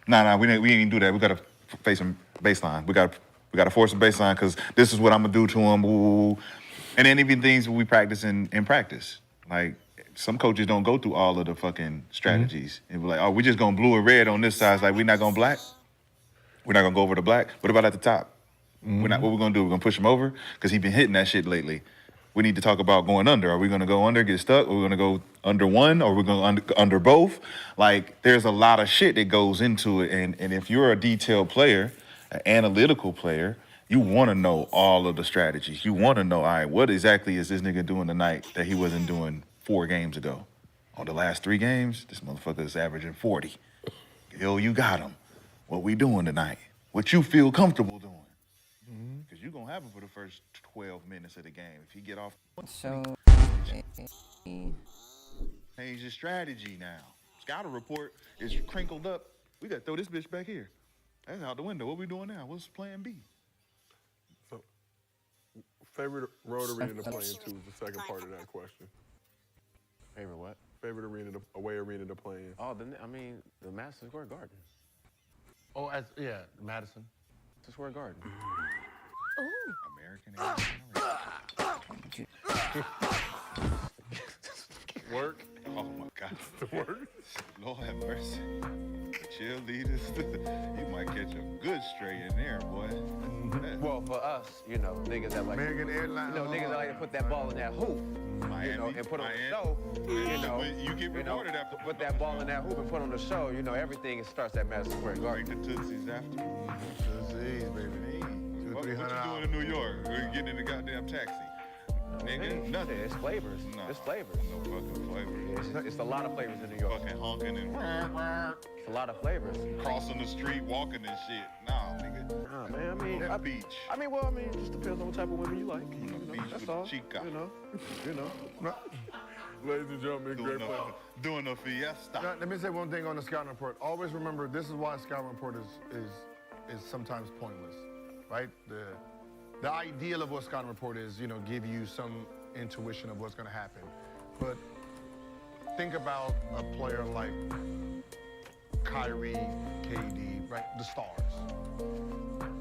Nah, we ain't do that. We gotta face him baseline. We gotta force him baseline because this is what I'm gonna do to him. Ooh. And then even things we practice in practice. Like some coaches don't go through all of the fucking strategies. And we're like, oh, we just gonna blue or red on this side. It's like we're not gonna black. We're not gonna go over to black. What about at the top? What we're gonna do? We're gonna push him over because he's been hitting that shit lately. We need to talk about going under. Are we gonna go under, get stuck? Or we're gonna go under one, or we're gonna under both? Like, there's a lot of shit that goes into it, and if you're a detailed player, an analytical player, you want to know all of the strategies. You want to know, all right, what exactly is this nigga doing tonight that he wasn't doing 4 games ago? On the last 3 games, this motherfucker is averaging 40. Yo, you got him. What we doing tonight? What you feel comfortable doing? Because you're going to have him for the first 12 minutes of the game. If he get off, So, change his strategy now. Scouter report is crinkled up. We got to throw this bitch back here. That's out the window. What we doing now? What's plan B? So, favorite road arena to play into is the second part of that question. Favorite what? Favorite away arena to play in. Oh, the Madison Square Garden. Oh, yeah, Madison. Madison Square Garden. American. Work. Oh my God. Work. Lord have mercy. Cheerleaders. You might catch a good stray in there, boy. Well, for us, niggas that like, American Airlines. niggas that like to put that ball in that hoop, Miami, and put on Miami. the show, You get rewarded after put that ball in that hoop and put on the show, everything starts at Madison Square Garden. Like the Tootsies after. Tootsies, baby. What you doing in New York? We're getting in the goddamn taxi. Nigga, nothing. It's flavors. Nah, It's flavors. No fucking flavor. It's a lot of flavors in New York. Fucking honking and It's a lot of flavors. crossing the street, walking and shit. Nah, nigga. Nah, man, That beach. It just depends on what type of women you like. Beach That's with all. the chica. Ladies and gentlemen, great play. Doing a fiesta. Now, let me say one thing on the scouting report. Always remember, this is why a scouting report is sometimes pointless, right? The ideal of what a scouting report is, give you some intuition of what's going to happen. But think about a player like Kyrie, KD, right? The stars.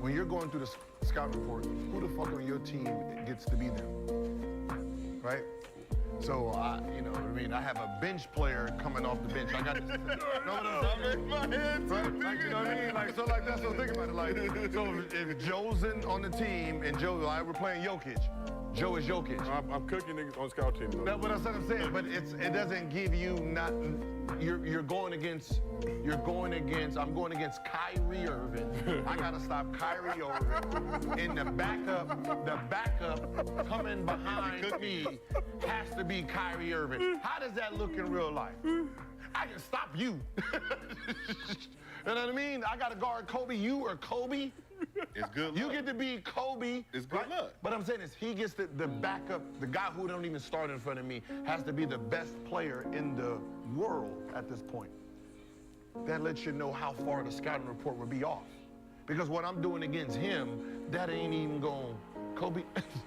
When you're going through the scouting report, who the fuck on your team gets to be them, right? So, I have a bench player coming off the bench. I got this. Know what I'm saying? My head, Right? Like, you know what I mean? Like, so like that's what I'm thinking about it. Like, so if Joe's on the team and Joe, we're playing Jokic. Joe is Jokic. I'm cooking niggas on scout team. That's what I'm saying. But it doesn't give you you're going against. I'm going against Kyrie Irving. I gotta stop Kyrie Irving. And the backup coming behind me has to be Kyrie Irving. How does that look in real life? I can stop you. You know what I mean? I gotta guard Kobe. You or Kobe. It's good luck. You get to be Kobe. It's good luck. But I'm saying is he gets the backup, the guy who don't even start in front of me has to be the best player in the world at this point. That lets you know how far the scouting report would be off. Because what I'm doing against him, that ain't even going, Kobe.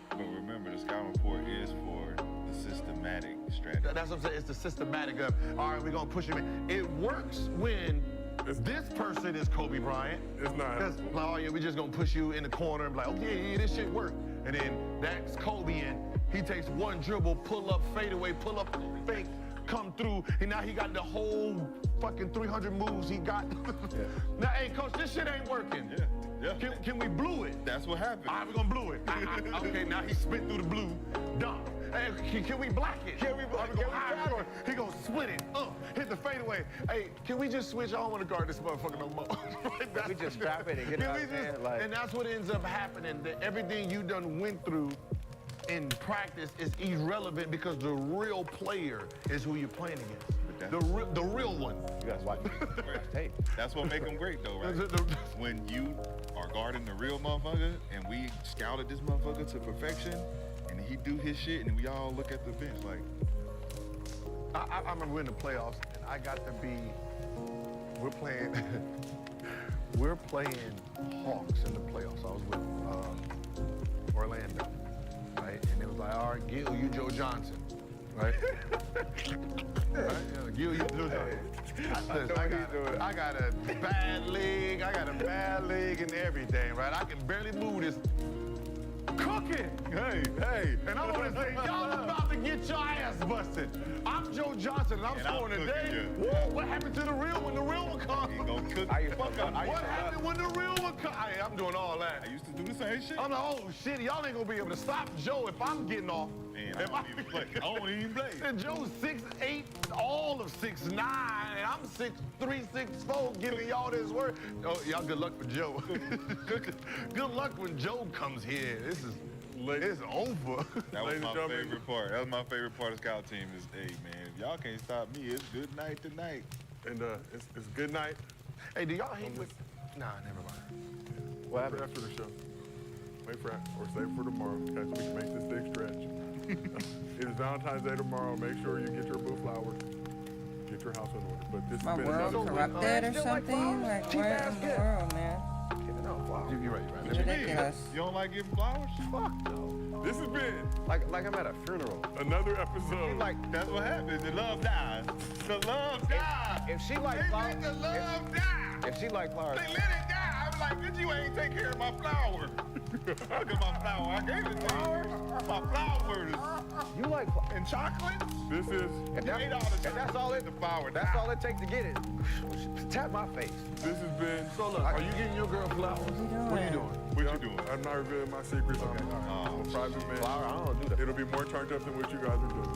But remember, the scouting report is for the systematic strategy. That's what I'm saying. It's the systematic of, all right, we're going to push him in. It works when this person is Kobe Bryant. It's not. Because, oh, yeah, we're just going to push you in the corner and be like, okay, yeah, this shit worked. And then that's Kobe, and he takes one dribble, pull up, fade away, pull up, fake, come through, and now he got the whole fucking 300 moves he got. Now, hey, coach, this shit ain't working. Yeah. Can we blue it? That's what happened. All right, we're gonna blue it. Okay, now he spit through the blue, dunk. Hey, can we black it? Can we black it? He gonna split it, hit the fadeaway. Hey, can we just switch? I don't want to guard this motherfucker no more. We just strap it and get it out there. And that's what ends up happening. That everything you done went through in practice is irrelevant because the real player is who you're playing against. The real one. You guys watch tape. That's what make them great, though, right? When you are guarding the real motherfucker, and we scouted this motherfucker to perfection, and he do his shit, and we all look at the bench like. I remember in the playoffs, and I got to be. We're playing Hawks in the playoffs. I was with Orlando, right? And it was like, all right, Gil, you Joe Johnson. right? Right? You do that. I got a bad leg. I got a bad leg and everything, right? I can barely move this. Cooking. Hey. And I want to say, y'all about to get your ass busted. I'm Joe Johnson, and I'm scoring today. Whoa, what happened to the real when the real one comes? He gonna cook. What happened when the real one comes? I'm doing all that. I used to do the same shit. I'm like, oh shit, y'all ain't gonna be able to stop Joe if I'm getting off. Man, I don't even play. I don't even play. And Joe's 6'8", all of 6'9", and I'm 6'3", 6'4", giving y'all this work. Oh, y'all good luck for Joe. Good luck when Joe comes here. It's over. That was my favorite part. That was my favorite part of Scout Team is, hey, man, if y'all can't stop me, it's good night tonight. And it's good night. Hey, do y'all hate with... Nah, never mind. What happened? After the show. Wait for it, or save for tomorrow, okay, so we can make this thing stretch. It is Valentine's Day tomorrow. Make sure you get your boo flowers. Get your house in order. But this My has been world another corrupted or something? Like, what in the world, man? You're right. What you mean? Ridiculous. You don't like giving flowers? Fuck no. This has been Like I'm at a funeral. another episode. That's what happens. The love dies. The love dies. If she like flowers, They let the love die. if she like flowers, They let it die. I'm like, bitch, you ain't take care of my flower. Look at my flower. I gave it to you. My flowers. you like And chocolates? This is if ate all the if that's all it, The flower that's died. all it takes to get it. Tap my face. this has been. So look, are you getting your girl flowers? What are you doing? What you doing? I'm not revealing my secrets. I'm a private man. Flower, I don't do that. It'll be more turned up than what you guys are doing.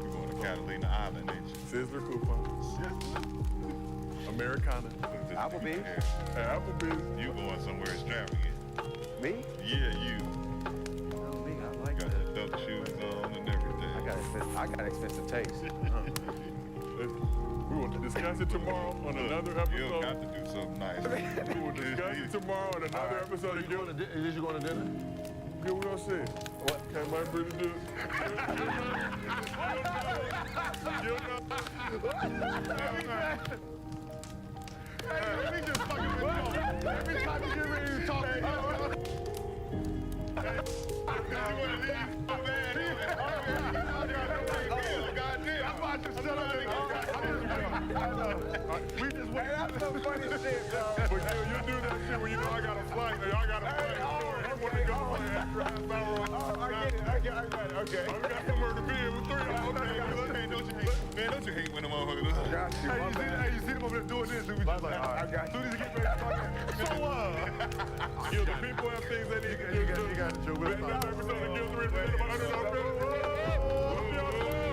You going to Catalina Island, ain't you? Sizzler coupon. Americana. Applebee's? At Applebee's. You going somewhere extravagant. Me? Yeah, you. No, me. I like Got that. your duck shoes on and everything. I got expensive taste. We will discuss it tomorrow on another You episode. got to do something nice. We will discuss it tomorrow on another episode. Is you going to dinner? Good, we gonna see. What? Can my brother do it? Hey, we just fucking with Joe. Every time you get ready to talk, We just wait. That's some funny shit, dog. But you do that shit when you know I got a flight. Y'all got a flight. I want to go for an extra half hour. I get it. Okay. I got somewhere to be with 3 hours. Man, don't you hate when the motherfuckers Got you. Hey, you see them over there doing this, and we just like, all right. I got you. Soon as you get ready to talk, so what? Yo, the people have things they need to do. You got it, Joe. This episode of Gil's Represented by Underdog Business. Love y'all. Okay.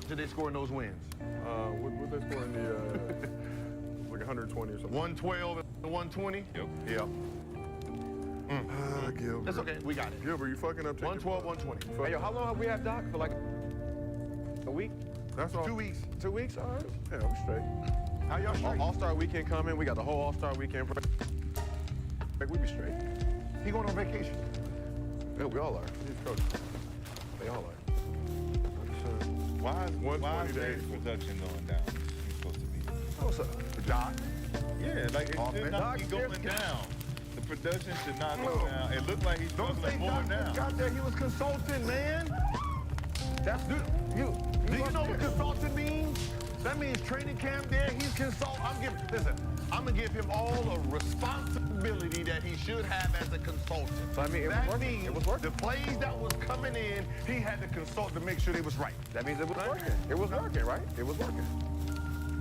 Did they score in those wins? What they score in the like 120 or something? 112 and 120? Yep. Gilbert. That's okay. We got it. Gilbert, you fucking up. 112, 120. Hey, yo, how long have we had Doc? For like A week? That's all. 2 weeks. 2 weeks? All right. Yeah, we straight. How y'all straight? All-Star weekend coming. We got the whole All-Star weekend break. We be straight. He going on vacation. Yeah, we all are. He's coach. They all are. Why is 120 days. production going down? It's supposed to be. What's up? Doc. Yeah, like it should Offense. not be going down. The production should not go down. It looked like he's Don't say struggling more Doc now. got there. He was consulting, man. That's Do you know what consultant means? That means training camp there. He's consult. I'm gonna give him all the responsibility that he should have as a consultant. So, I mean, it was that working. means It was working. the plays that was coming in, he had to consult to make sure they was right. That means it was working. It was working, right? It was working.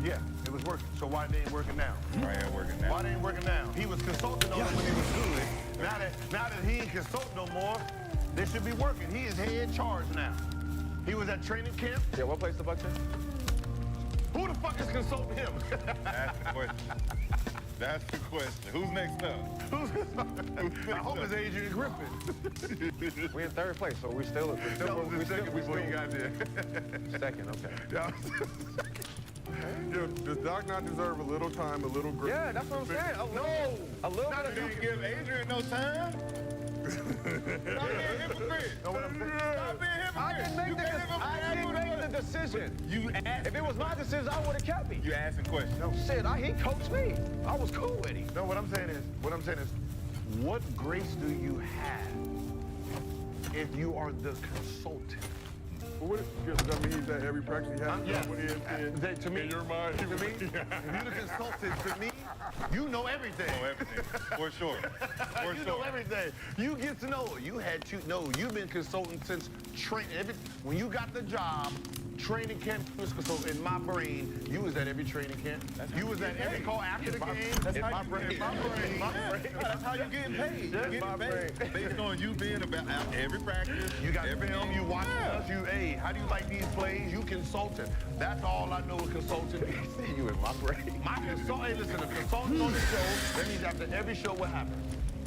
Yeah, it was working. So why they ain't working now? Why ain't working now? Why they ain't working now? He was consulting on them when he was good. Now that he ain't consulting no more, they should be working. He is head charge now. He was at training camp. Yeah, what place the Bucks in? Who the fuck is consulting him? That's the question. That's the question. Who's next up? I hope it's Adrian Griffin. We in third place, so we still. That was the second before you got there. Second, okay. Yeah. Yo, does Doc not deserve a little time, a little grace? Yeah, that's what I'm saying. A little bit of You didn't give Adrian no time. Stop being a hypocrite. Know what I'm saying? Stop being a hypocrite. I didn't make the decision. You asked. If it was my decision, I would have kept him. You asking questions. Shit, he coached me. I was cool with him. No, what I'm saying is, what grace do you have if you are the consultant? Well, does that mean he's at every practice he has? Yes. What he is To me, in your mind. to me, if you're the consultant, to me, you know everything. Oh, everything. For sure. For You sure. know everything. You get to know. You've been consulting since training. When you got the job, training camp. So in my brain, you was at every training camp. You was at every call after the game. That's In how my you brain. get paid. That's how you getting paid. Yeah, You my getting paid based on you being about every practice. You got every film, you watch Yeah. us, hey, how do you like these plays? You consultant. That's all I know a consultant means. See you in my brain. My consultant, hey, listen, a consultant on the show, that means after every show what happens?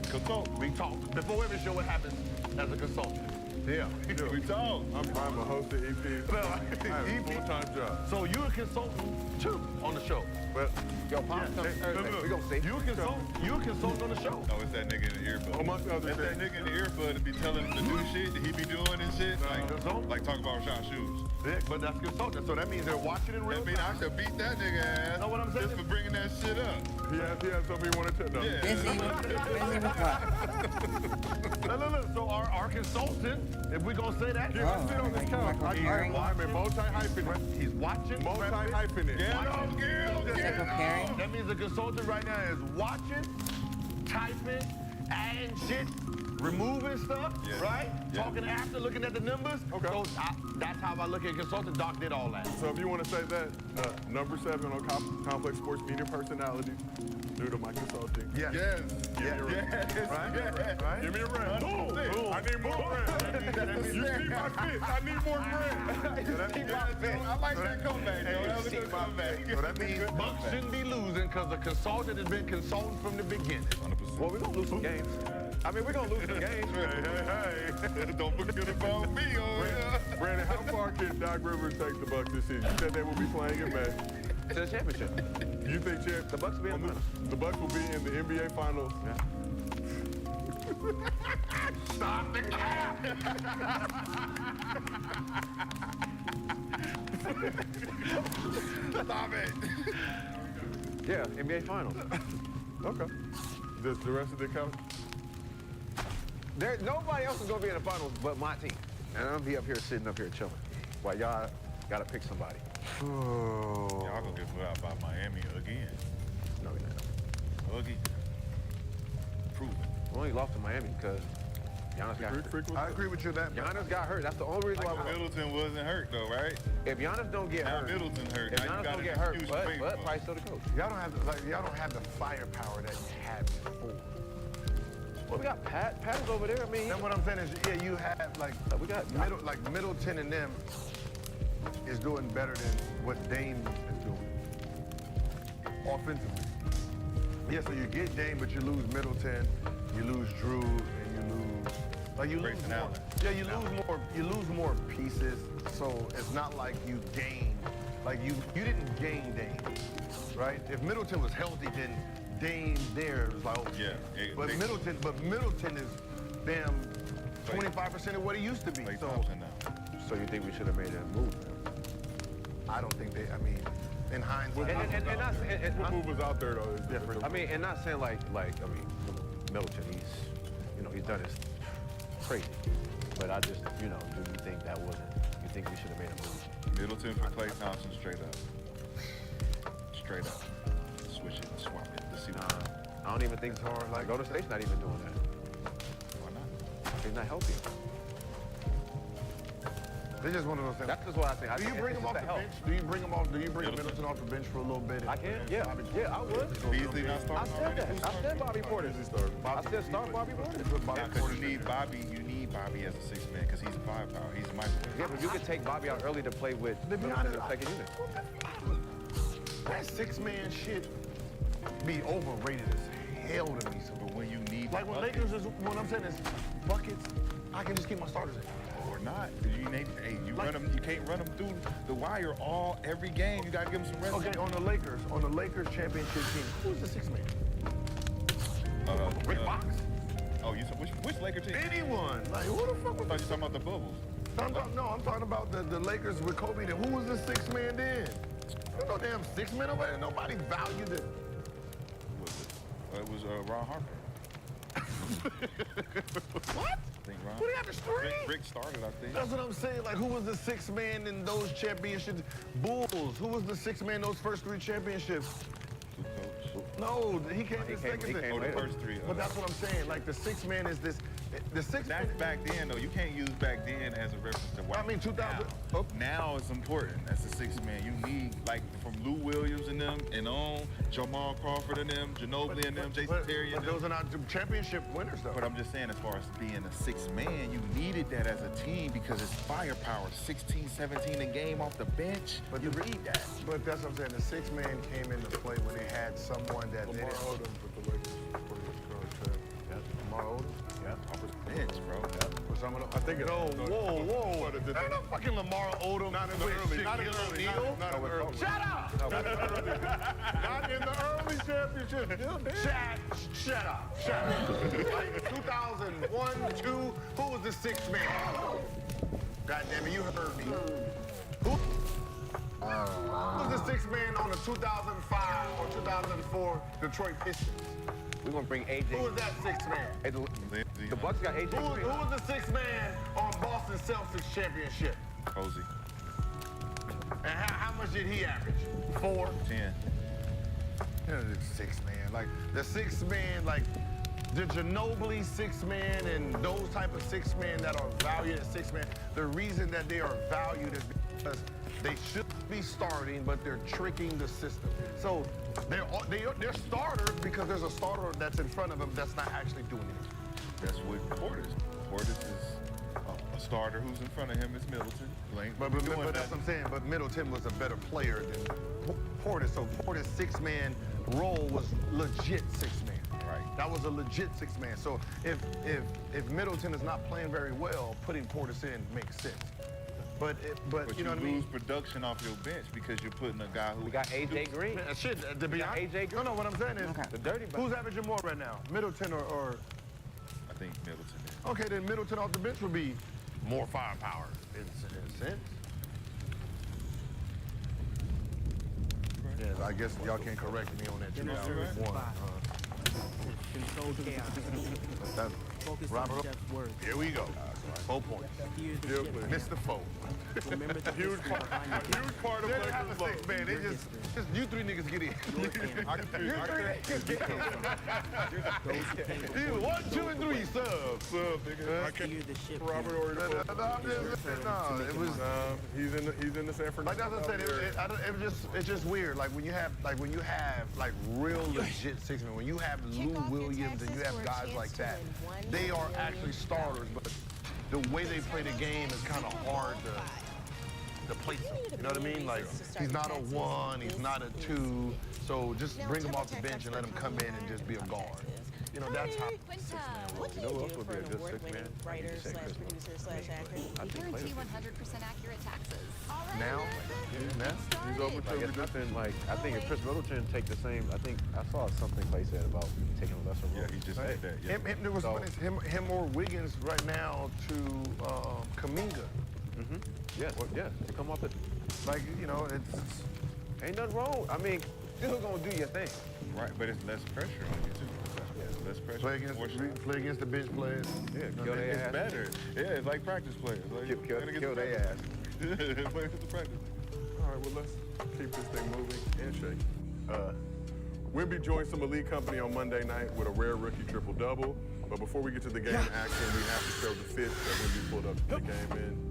Consult. We talk. Before every show what happens as a consultant? Yeah. We talk. I'm a host of EP. No, I have a full-time job. So you're a consultant too on the show. But Yo, Pops comes Thursday. We gonna see. You're a consultant on the show. Oh, it's that nigga in the earbud. amongst other That's that things. nigga in the earbud to be telling him to do shit that he be doing and shit. Consult? Like talking about Rashad shoes. Yeah, but that's consultant. So that means they're watching in real I mean, time. I should beat that nigga ass. Know what I'm saying? Just for bringing that shit up. He has something he wanted to know. Yeah. Busy with what? Look. So our consultant, if we gonna say that, Yeah, sit on this couch. I Preparing. am multi-hyphenate. he's watching. Multi-hyphenate. Get him, get him, preparing. That means the consultant right now is watching, typing, adding shit, removing stuff, Yeah. right? Yeah. Talking after, looking at the numbers. Okay. So that's how I look at consultant. Doc did all that. So if you want to say that, number 7 on Complex Sports Media Personality, due to my consulting. Yes. Yes. Give me a ring. Yes. Right? Yes. Right? Give me a ring. Boom. I need more ring. You see my fist. I need more ring. I like that comeback, though. That was a good comeback. So that means Bucks shouldn't be losing because the consultant has been consulting from the beginning. 100%. Well, we're gonna lose some games. I mean, we're gonna lose some games. Hey. Don't forget about me over here. Brandon, how far can Doc Rivers take the Bucks this season? You said they will be playing in May. To the championship. You think The Bucks will be in the finals. the Bucks will be in the NBA Finals? Stop the cap! Stop it. Yeah, NBA Finals. Okay. Does the rest of the count? Nobody else is gonna be in the finals but my team. And I'm gonna be up here sitting up here chilling. While y'all gotta pick somebody. Y'all gonna get put out by Miami again. No, we're not. Again. Proven. We only lost to Miami because Giannis got hurt. I agree with you that. Giannis got hurt. That's the only reason why we lost. Middleton wasn't hurt though, right? If Giannis don't get Now hurt, Middleton hurt. if Now you Giannis got don't an get hurt, excuse to pay but for. probably still the coach. Y'all don't have the firepower that you had before. Well, we got Pat. Pat is over there. I mean, Then what I'm saying is, yeah, you have we got Middleton and them is doing better than what Dame is doing offensively. Yeah, so you get Dame, but you lose Middleton, you lose Drew, and you lose Like you lose Grayson more. Allen. Yeah, you lose more pieces. So it's not like you gain. Like you didn't gain Dame, right? If Middleton was healthy, then Dame there was like, oh, Yeah, but Middleton is damn 25% of what he used to be. Klay So Thompson now. So you think we should have made that move? I don't think I mean, in hindsight, What move was out there though? Is different. I mean, and not saying like I mean, Middleton, he's done his crazy. But I just, do you think that wasn't? You think we should have made a move? Middleton for Klay Thompson, straight up. Straight up. Switch it, swap it. Let's see what. I don't even think it's hard. Like Golden State's not even doing that. Why not? He's not healthy. It's just one of those things. That's just what I think. Do you bring him off the bench? Do you bring Middleton off the bench for a little bit? I can. Yeah, I would. Beasley not I starting said already? that. I said Bobby Portis. I said start Bobby Portis. Yeah, because you need Bobby as a six man because he's a firepower. He's a microwave. Yeah, but you could take Bobby out early to play with Middleton in the second unit. That six-man shit be overrated as hell to me. But when you need Like when buckets, Lakers is, what I'm saying is buckets, I can just keep my starters in. or not, you can't run them through the wire every game. You gotta give them some rest. Okay, on the Lakers championship team, who's the six-man? Rick Fox? Oh, which Laker team? Anyone? Like who the fuck I was thought you talking about the bubbles. I'm talking about the Lakers with Kobe. Then who was the six-man then? There's no damn six-man over there. Nobody valued it. Who was it? It was Ron Harper. What? I think Ron. What do you have to stream? Rick started, I think. That's what I'm saying. Like, who was the sixth man in those championships? Bulls. Who was the sixth man in those first three championships? Coach. No, he came in He second. came Oh, the later. first three. But that's what I'm saying. Like, the sixth man is this. The sixth man. That's back then, though. You can't use back then as a reference to why. I mean, 2000. Now, now it's important. That's the sixth man. You need, like, from Lou Williams and them, and on Jamal Crawford and them, Ginobili and them, Jason Terry and But them. those are not championship winners, though. But I'm just saying, as far as being a sixth man, you needed that as a team because it's firepower. 16, 17 a game off the bench. But You need that. But that's what I'm saying. The sixth man came into play when they had someone that they Lamar didn't. Odom put the Lakers for his contract. Lamar Odom? Yeah, off his bench, bro. For some of the, I think it- no, no, whoa. but it did- Ain't no fucking Lamar Odom. Not in the with early. Not in the Shaquille early. O'Neal. Not in the early. Shut up! Not in the early championship. Shut up. Like 2001, 2, who was the sixth man? God damn it, you heard me. Who was the sixth man on the 2005 or 2004 Detroit Pistons? We're gonna bring AJ. Who was that sixth man? Hey, the Bucks got AJ. Who was the sixth man on Boston Celtics championship? Posey, And how much did he average? 4? 10. Six man, like the six man, like the Ginobili six man and those type of six men that are valued as six man. The reason that they are valued is because they should be starting, but they're tricking the system. So they're starters because there's a starter that's in front of them that's not actually doing it. That's what Portis. Portis is a starter. Who's in front of him is Middleton. But that's what I'm saying. But Middleton was a better player than Portis. So Portis' six-man role was legit six-man. Right. That was a legit six-man. So if Middleton is not playing very well, putting Portis in makes sense. But you know what I mean? lose production off your bench because you're putting a guy who We got AJ Green. Man, shit, to be got honest, AJ Green. No, what I'm saying is, The dirty bag. who's averaging more right now? Middleton or I think Middleton is. okay, then Middleton off the bench would be more firepower in a sense. Yeah, I guess y'all can't correct me on that. 2001. Control chaos. That's Focus Robert. on Chef's words. Here we go. 4 points. Hear the ship. Mr. Foe. Remember the Huge history part. behind your Huge part of They didn't have Lakers a love. six man. They just you three niggas get in. I can feel those who came before You 1, 2, and 3 subs. Sub, nigga. I can't. steer the ship. Robert down. already No, I'm just saying, no, it was He's in the San Francisco. like that's what I said. It's just weird. Like when you have real legit six men. When you have Lou Williams and you have guys like that, they are actually starters. But the way they play the game is kind of hard to place them. You know what I mean? Like he's not a 1, he's not a 2. So just bring him off the bench and let him come in and just be a guard. you know, that's how. What do You know who you else do would for be a an good award-winning six-man? writer You say slash Chris producer slash actor? I think Guarantee players. 100% accurate taxes. Now, now. He's open Like, to it's nothing like, I think if Chris Middleton take the same, I think I saw something Clay said about taking a lesser role. Yeah, he just said that. Yeah. There was So- him or Wiggins right now to Kaminga. Yes, yes, to come off the, Like, you know, it's ain't nothing wrong. I mean, still gonna do your thing. Right, but it's less pressure on you too. Less pressure. play against the bench players. Yeah, You know, kill their It's ass. better. Yeah, it's like practice players. Like, Kill their ass. Play against the practice. All right, well, let's keep this thing moving and shaking. Wemby joined some elite company on Monday night with a rare rookie triple-double. But before we get to the game action, we have to show the fit that Wemby pulled up to the game in.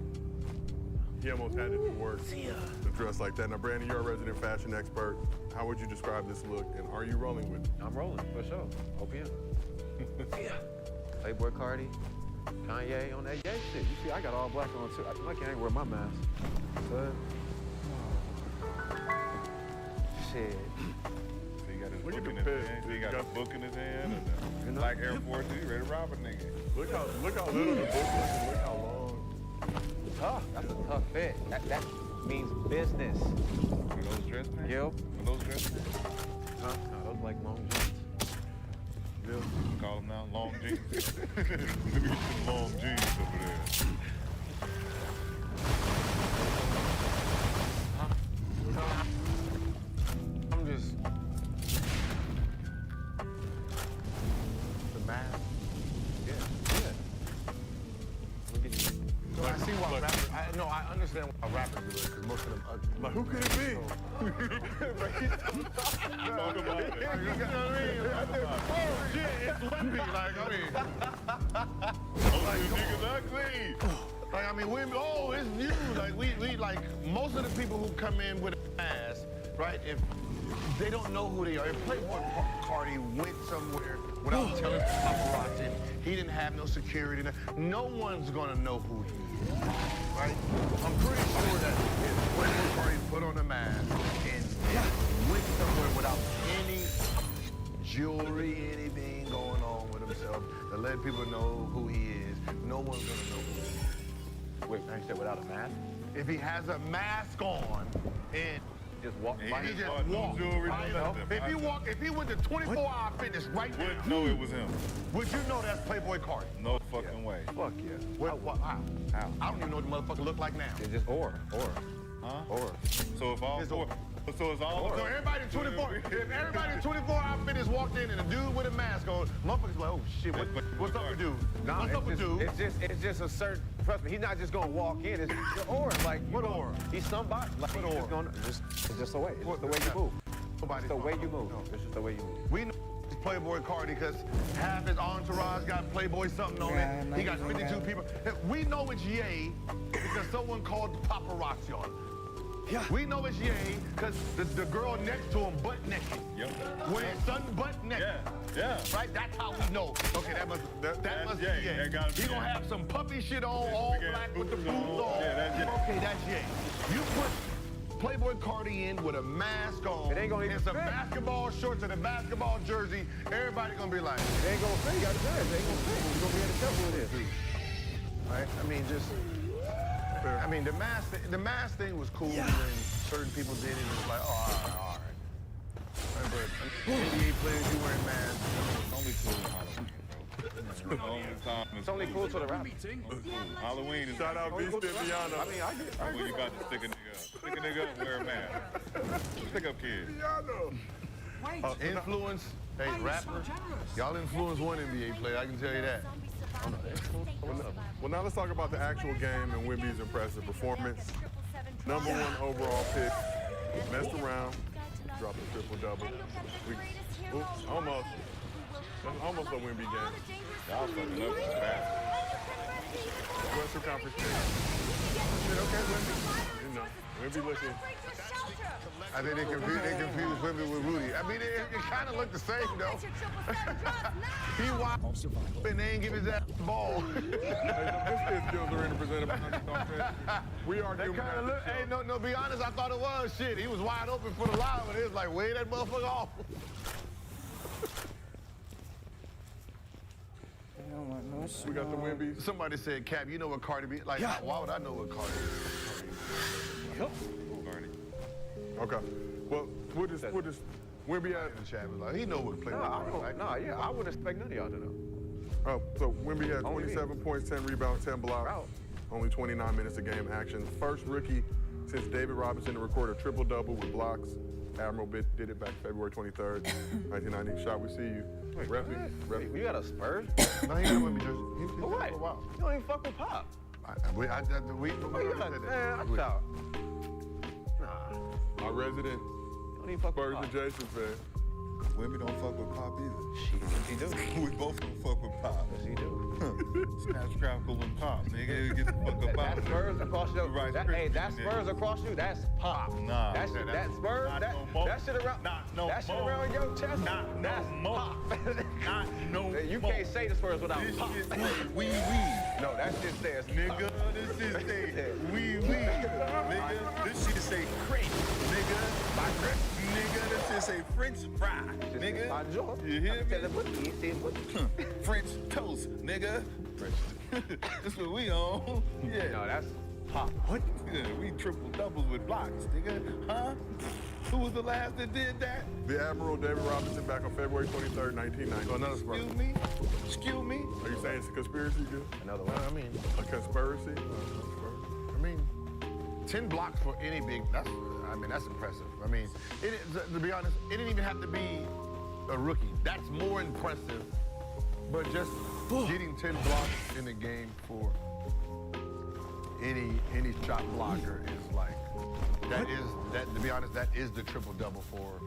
He almost had to do work to dress like that. Now, Brandon, you're a resident fashion expert. How would you describe this look, and are you rolling with it? I'm rolling, for sure. OPM. Yeah. Playboy Cardi, Kanye on that Ye shit. You see, I got all black on too. I'm lucky I ain't wear my mask. But, shit. So he got his Look book at in the his pit. hand. He got Got- a book in his hand and You a know? black Air Force. He ready to rob a nigga. Look how little the book is and look how long. Tough. That's a tough fit. That means business. Are those dress pants? Gil? Are those dress pants? Huh? No, those like long jeans. Bill, call them now long jeans. Let me get some long jeans over there. I'm just the mask. Yeah. Look at you. So I see why rappers. I understand why rappers do it because most of them. Like, who could it be? Talk about it. You know what I mean? Oh shit, it's Wemby. Like I mean, Like, niggas ugly. like I mean, Wemby. Oh, it's you. Like we like most of the people who come in with a mask, right? If they don't know who they are. If Playboy Cardi went somewhere without telling paparazzi, he didn't have no security. No one's gonna know who he is, right? I'm pretty sure that if Playboy Cardi put on a mask and went somewhere without any jewelry, anything going on with himself, to let people know who he is, no one's gonna know who he is. Wait, you said without a mask? If he has a mask on and Just walk He by he just just bought no walked. jewelry, Right? no nothing. If he went to 24-hour fitness right now, Wouldn't know it was him. would you know that's Playboy Cardi? No fucking way. Fuck yeah. How? How? I don't even know what the motherfucker look like now. It's just or. Huh? Or. So if all It's four, so it's all. So everybody in 24, if everybody in 24-hour fitness walked in and a dude with a mask on, motherfuckers like, oh shit, what's up with dude? Nah, What's up with dude? it's just a certain, trust me, he's not just gonna walk in, it's the aura, like, What aura? He's somebody, like, What he's aura? just gonna, it's just the way, it's What- just the way you move. Nobody's It's the way gonna you know. move. No. It's just the way you move. We know it's Playboy Cardi because half his entourage got Playboy something on it. He got 52 people. We know it's Ye because someone called the paparazzi on him. Yeah. We know it's Ye because the girl next to him butt naked. Yep. When his son butt naked. Yeah. Right? That's how we know. Okay, that must That's be Ye. Ye. That gotta be He gonna Ye. have some puppy shit on, all big ass black with the boots boots on. on. Yeah, that's Ye. Okay, that's Ye. You put Playboy Cardi in with a mask on. It ain't gonna even and some fit. basketball shorts and a basketball jersey. Everybody gonna be like, It ain't gonna fit, you got to it ain't gonna fit. You're gonna be able to tell who it is. right? I mean, the mask thing was cool when certain people did it. It was like, oh, all right. But NBA players, you wearing masks. Only cool in Halloween, bro. Only time It's only cool to the rapper. Halloween is Shout out Beast Indiana. I mean, I get when you about to stick a nigga up. Stick a nigga up and wear a mask. Stick up kid. Influence, hey, rapper. Y'all influence one NBA player, I can tell you that. Well, now let's talk about the actual game and Wemby's impressive performance. #1 overall pick. Messed around. Dropped a triple-double. Oops, almost. That's almost a Wemby game. Y'all fucking up with fast. Western Conference champ. Okay, Wemby. You know, Wemby looking. I think they confused Wemby with Rudy. I mean, it kind of looked the same, though. He wild and they ain't give his ass the ball. Hey, this skills are in presented by We are That giving kind of look, hey, no, be honest, I thought it was shit. He was wide open for the line, but it was like, way that motherfucker off. We got the Wimbies. Somebody said, Cap, you know what Cardi B? Like, why would I know what Cardi is? Yup. Okay. Well, what is Wimby at? The chat was like, he know what play. I wouldn't expect none of y'all to know. So Wimby had Only 27 points, 10 rebounds, 10 blocks. Wow. Only 29 minutes of game action. First rookie since David Robinson to record a triple-double with blocks. Admiral did it back February 23rd, 1990. Shot, we see you. Rep me. Wait, you got a Spurs? No, he got with me just. He's For what? for a while. You don't even fuck with Pop. We Oh, you got, man, I thought. Nah, Our resident you don't even fuck Spurs with and Pop. Jason fan. Women don't fuck with Pop either. Shit, yes, he do. We both don't fuck with Pop. Yes, he do. Snatch, crackle, and pop, nigga. Get the fuck up out That of Spurs across your, Right, hey, that nigga. Spurs across you, that's Pop. Nah. That shit, that Spurs, Not that, no more. that shit around, Not no that shit more. around your chest, Not that's no more. Pop. Not no You more. can't say the Spurs without This Pop. shit say wee wee. No, that shit says Nigga, this shit say wee wee. Nigga, this shit say crepe. Nigga, my crepe. Nigga, this shit say French fry. Nigga, My jaw. you hear Tell me? him what he said, what French toast, nigga. That's what we on. Yeah. No, that's Pop. What? Yeah, we triple doubles with blocks, nigga. Huh? Who was the last that did that? The Admiral David Robinson back on February 23rd, 1990. Another Spurs. Excuse me? Excuse me? Are you saying it's a conspiracy, dude? Another one. I mean, A conspiracy? 10 blocks for any big. That's impressive. I mean, to be honest, it didn't even have to be a rookie. That's more impressive. But just getting 10 blocks in the game for any shot blocker is like that. To be honest, that is the triple double for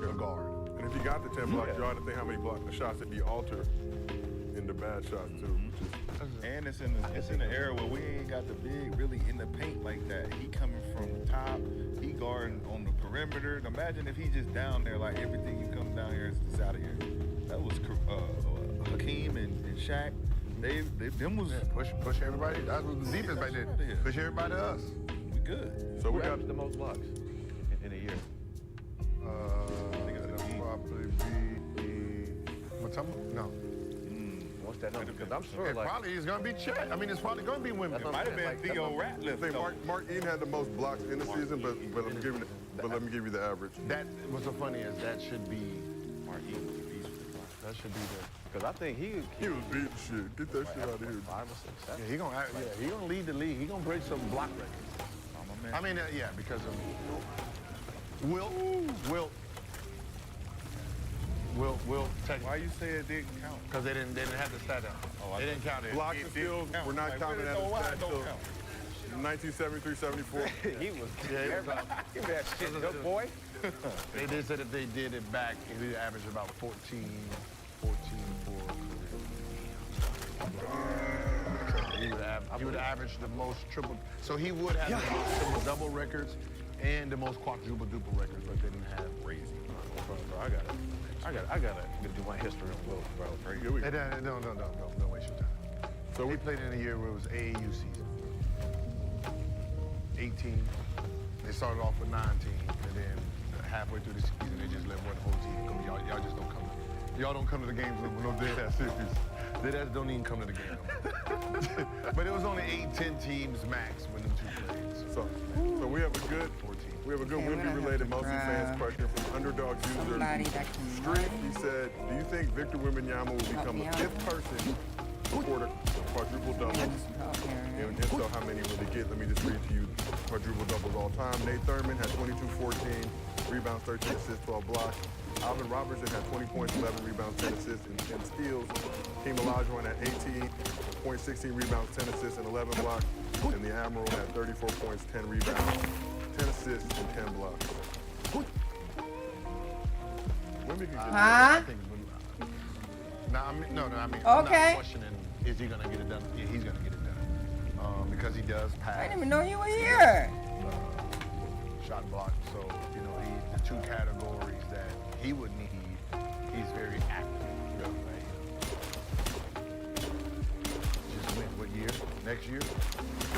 a guard. And if you got the 10 blocks, you ought to think how many shots that he altered in the bad shots, too. And it's in the era where we ain't got the big really in the paint like that. He coming from the top, he guarding on the perimeter. Imagine if he just down there like everything you come down here is just out of here. That was Hakeem and Shaq. Them was Push everybody. That was the defense back then. Yeah. Push everybody to us. we good. So Who we got averaged the most blocks in a year? It'll probably be Matumbo? No. What's that number? Because I'm sure, It like, probably is going to be Chet. I mean, it's probably going to be women. That's what Might have been Like, Theo I Ratliff. think though. Mark Eaton had the most blocks in the season, but let me give you the average. That what's so funny is that should be Mark Eaton was a beast with the blocks. that should be the because I think he He was beating shit. Get that shit out of here. 5 or 6, 7. he gonna lead the league. He gonna break some block records. Oh, my man. I mean, because of Wilt technically Why you say it didn't count? because they didn't have the stat out. I They didn't count it. Blocks and steals were not Like, counted where as the a why stat it don't till count? 1973-74. He was, Yeah, it was, give me that shit, good boy. they said if they did it back, it would average about 14 for he would average the most triple. So he would have the most triple double records and the most quadruple duple records, but they didn't have crazy. Bro, I gotta do my history on Will, bro. Here we go. Don't waste your time. So we played in a year where it was AAU season. 18. They started off with 9 teams, and then halfway through the season, they just let one whole team come. Y'all just don't come. Y'all don't come to the games with no dead ass serious. Dead ass don't even come to the game. But it was only 8, 10 teams max when them two played. So we have a good 14. We have a good Okay, we're gonna have Wimby-related to Mostly fans grab question from Underdog user somebody that can Street. run. He said, "Do you think Victor Wembanyama will become me the out. 5th person to record a quadruple double? And if so, how many will he get? Let me just read to you quadruple doubles all time. Nate Thurman had 22-14, rebounds, 13 assists, 12 blocks. Alvin Robertson had 20 points, 11 rebounds, 10 assists, and 10 steals. Hakeem Olajuwon had 18 points, 16 rebounds, 10 assists, and 11 blocks. And the Admiral had 34 points, 10 rebounds, 10 assists, and 10 blocks. Wemby could get Huh? I'm Okay. not questioning is he gonna get it done. Yeah, he's gonna get it done because he does pass. I didn't even know you were here. Shot block. So the 2 categories that he would need. He's very active. Right? Just win. What year? Next year? I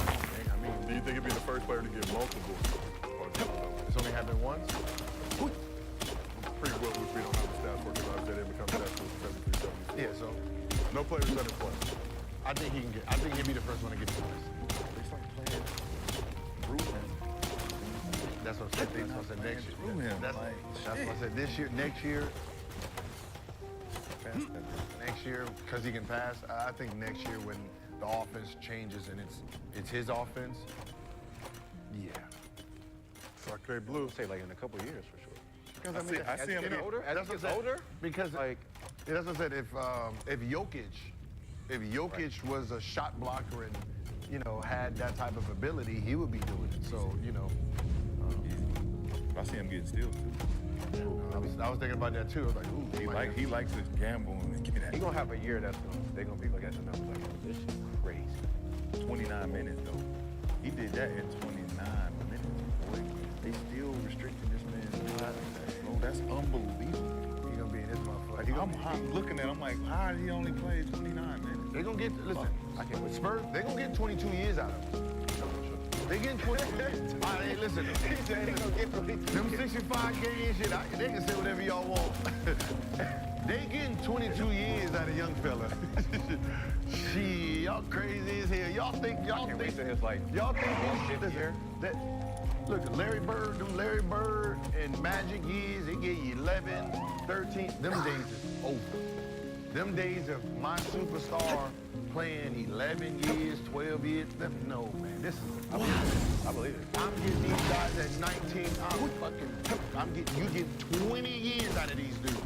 mean, Do you think he'd be the first player to get multiple quadruple doubles? it's only happened once. Pretty well, which we don't have the stats for because I said it becomes stats for 73-74. Yeah. So No players better play. I think he can get. I think he'll be the first one to get to this. They start playing through him. That's what I said. That's what I said next year. Through him, That's like, what I said. This year, next year, Pass that. next year, because he can pass. I think next year when the offense changes and it's his offense. Yeah. Sake Blue. Say like in a couple of years for sure. Because I see As he him gets get older, as That's he what gets I said. older, Because like yeah, that's what I said. If Jokic was a shot blocker and had that type of ability, he would be doing it. So I see him getting steals too. I was thinking about that too. I was like, ooh, He likes to gamble and get at he gonna have a year they're gonna be looking at the numbers like, oh, this shit crazy. 29 minutes though. He did that in 29 minutes, boy. They still restricting this man's shot. Bro, that's unbelievable. He gonna be in this motherfucker. I'm looking at him like, how did he only play 29 minutes? They're gonna get, listen, I can't wait. Spurs, they're gonna get 22 years out of him. They getting 22 years. All right, hey, listen. Them 65 games, shit, they can say whatever y'all want. They getting 22 years out of young fella. Shit, y'all crazy as hell. Y'all think Wait till it's like y'all think fifth listen, year. look, Larry Bird and Magic years, they get you 11, 13. Them days is over. Them days of my superstar playing 11 years, 12 years. No, man, this is. I believe it. I'm getting these guys at 19. You get 20 years out of these dudes.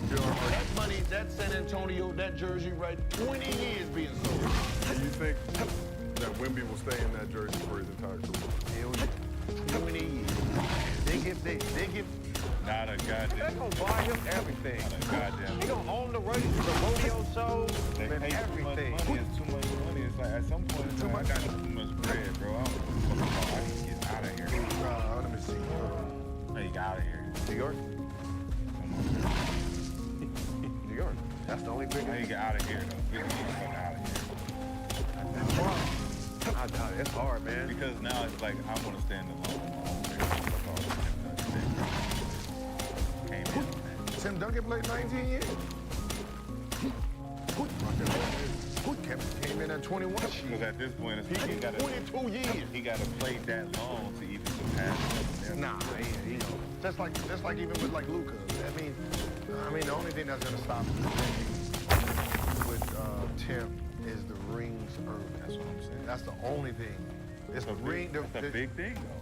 That money, that San Antonio, that jersey, right? 20 years being sold. Do you think that Wemby will stay in that jersey for his entire career? Hell yeah. 20 years. They give. Not a They're goddamn. gonna buy him everything. Not a goddamn. He gonna own the rodeo shows They and pay too much everything. money. It's too much money. It's like at some point, it's like, I got too much bread, bro. I need to get out of here. Let me see. Hey, get out of here. New York? New York. That's the only big. I need to get out of here, though. Get the fuck out of here. I doubt it. It's hard, man. Because now it's like I want to stand alone. Came in, man. Tim Duncan played 19 years. Came in at 21. Because at this point, it's He like got 22 years. he got to play that long to even surpass him. Nah, just like even with like Luka. I mean, the only thing that's gonna stop with Tim is the rings early. That's what I'm saying. That's the only thing. It's the ring. That's a big thing, though.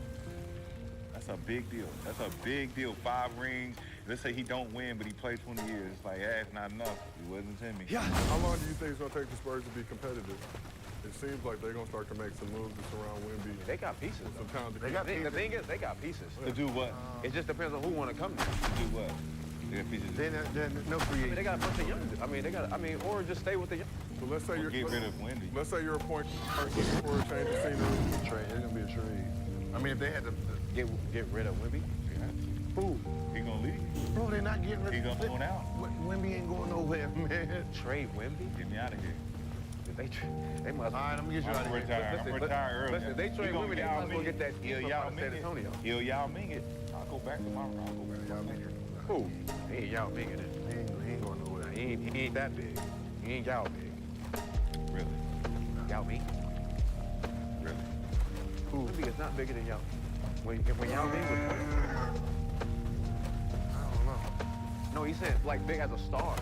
That's a big deal. That's a big deal. 5 rings. Let's say he don't win, but he played 20 years. It's like, yeah, it's not enough. It wasn't Timmy. Yeah. How long do you think it's going to take the Spurs to be competitive? It seems like they're going to start to make some moves to surround Wemby. They got pieces. Some Though. time to They got The thing is, they got pieces. To do what? It just depends on who want to come there. To do what? They got pieces. Then no free agent. They got a bunch of young. Or just stay with the young. So let's say Get rid of Wendy. Let's say you're a point person for a change of scenery. Trade. It's gonna be a trade. I mean, if they had to, Get rid of Wemby. who? He gonna leave. Bro, they're not getting rid. He gonna pull out. Wemby ain't going nowhere, man. Trade Wemby. Get me out of here. They must. All right, I'm gonna get you out I'm of here. retired. I'm retired early. Listen, they trade Wemby. They might as well get that Yao from San Antonio. Yao Ming it. I'll go back to my room. I'll go back to my room. Who? He ain't Yao Ming in it. He ain't going nowhere. He ain't that big. He ain't Yao big. Really? Yao Ming. Really? Who? Wemby is not bigger than Yao. When Yao Ming was playing. I don't know. No, he said like big as a star.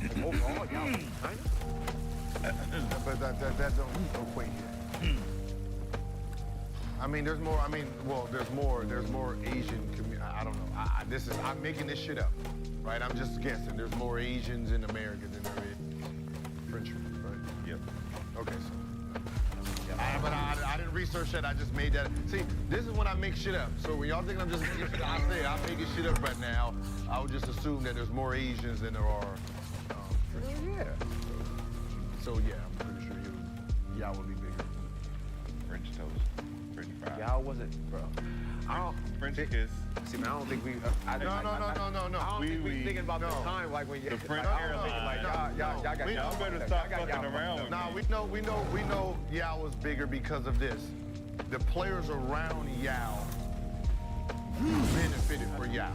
Like, overall, Yao Ming, kind of. But that don't equate here. I mean, there's more. There's more Asian community. I don't know. I'm making this shit up, right? I'm just guessing. There's more Asians in America than there is Frenchmen, right? Yep. Okay, so. But I didn't research that. I just made that. See, this is when I make shit up. So when y'all think I'm just making shit up, I'm making shit up right now. I would just assume that there's more Asians than there are Frenchmen. Yeah. So yeah, I'm pretty sure y'all would be bigger. French toast. French fries. Yao wasn't, bro. I don't. French kiss. See, man, I don't think we. No. I don't think we thinking about the No. time like when you. The French like, airline. Like y'all got. Y'all better stop fucking around with Nah, me. we know Yao was bigger because of this. The players around Yao benefited for Yao.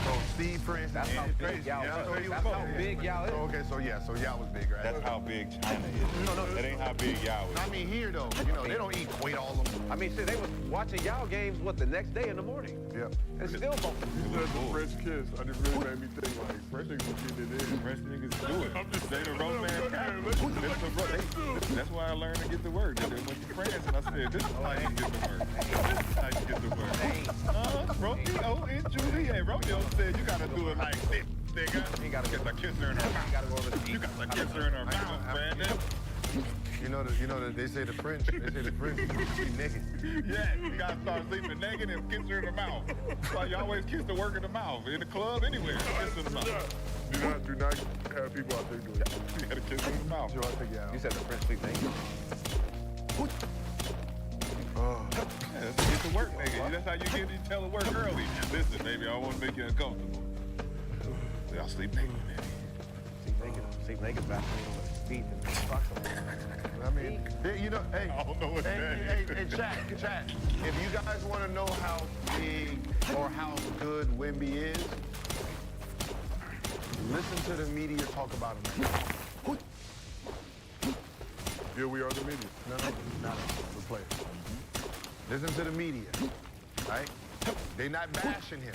So Steve, for instance, That's how is big crazy. Yao Yeah, is. so he was That's both. how big Yao is. So, okay, so Yao was big, right? That's how big China is. No, That ain't how big Yao is. I mean, here though, you know, they don't equate all of them. I mean, shit, they was watching Yao games, the next day in the morning. Yep. And still both. You said the French kiss. I just really made me think like French niggas will get it in. French niggas do it. I'm just They the saying, romance. That's why I learned to get the word. They went to France and I said, this is how you get the word. This is how you get the word. Romeo and Juliet. Romeo said, you gotta do it like this, nigga. You gotta get the kiss her in her mouth. You gotta go over the You got to kiss her in her mouth, Brandon. You know that they say the French sleep naked. Yeah, you gotta start sleeping naked and kiss her in the mouth. That's why you always kiss the work in the mouth. In the club, anywhere, kiss in the mouth. Do not have people out there doing that. You gotta kiss her in the mouth. Sure, I think yeah. You said the French sleep naked. Yeah, that's get to work, nigga. That's how you tell the work early. Listen, baby, I don't want to make you uncomfortable. Y'all sleep naked, man. Sleep naked Vaseline on the feet and socks on. I mean, you know, hey, I don't know what that hey, chat. If you guys want to know how big or how good Wemby is, listen to the media talk about him. Here we are, the media. No, not the players. Listen to the media, right? They not bashing him.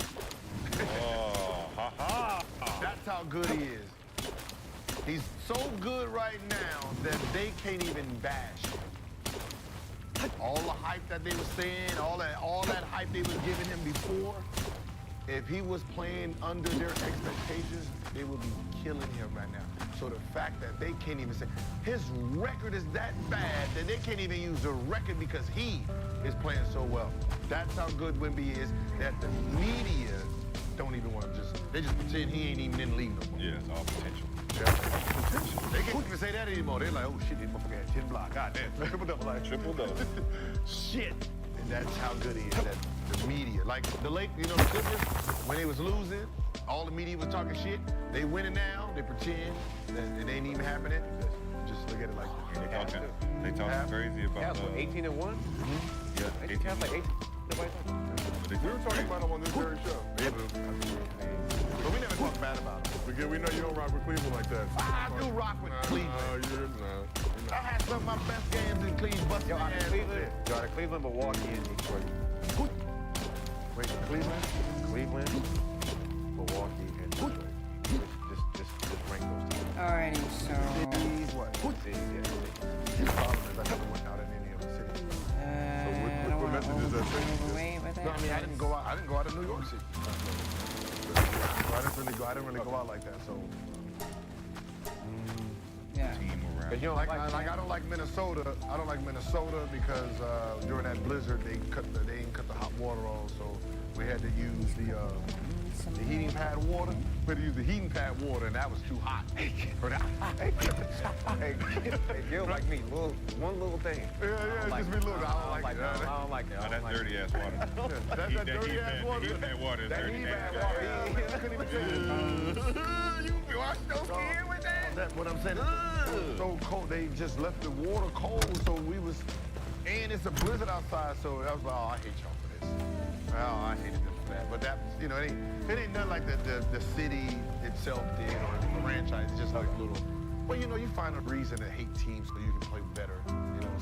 Oh, ha ha. That's how good he is. He's so good right now that they can't even bash him. All the hype that they were saying, all that hype they was giving him before, if he was playing under their expectations, they would be killing him right now. So the fact that they can't even say, his record is that bad that they can't even use the record because he is playing so well. That's how good Wemby is, that the media don't even want to they just pretend he ain't even in the league no more. Yeah, it's all potential. Yeah. They can't even say that anymore. They're like, oh shit, this motherfucker had 10 blocks. God damn, triple double. Like, Triple double. shit. And that's how good he is, that the media. Like the the Clippers, when they was losing, all the media was talking shit. They winning now, they pretend that it ain't even happening. Just look at it like that. They talking crazy about Yeah, 18 and 1. Yeah, They 18. have like 18. Nobody talking. We were talking about him on this very show. Yeah, but we never talk bad about him. Because we know you don't rock with Cleveland like that. I do rock with Cleveland. You're not. I had some of my best games in Cleveland. Busting Yo, out their of ass. Cleveland, out of Cleveland, Milwaukee, and Detroit. Wait, Cleveland? Cleveland, Milwaukee, and Detroit. Just rank those teams. Alrighty, so Cities, what? Cities, yeah. The problem is I never went out in any of the cities. I what don't want message to does that send? overweight with it. No, I mean I didn't go out of New York City. So I didn't really go out like that. So Yeah. Team around. But you don't like like I don't like Minnesota. I don't like Minnesota because during that blizzard they didn't cut the hot water on, so we had to use the heating pad water. We had to use the heating pad water, and that was too hot for that. Hey, Gil like me, one little thing. Yeah, it's just me looking. I don't like it. I don't like that. Oh, that's dirty ass water. That's that dirty ass water. That water is That dirty heat ass pad water. I couldn't even take it. You wash your skin with that? That's what I'm saying. It's so cold. They just left the water cold, so we was, and it's a blizzard outside, so I was like, oh, I hate y'all for this. Oh, I hated this for that. But that, it ain't nothing like the city itself did or the franchise. It's just like a little. Well, you find a reason to hate teams so you can play better,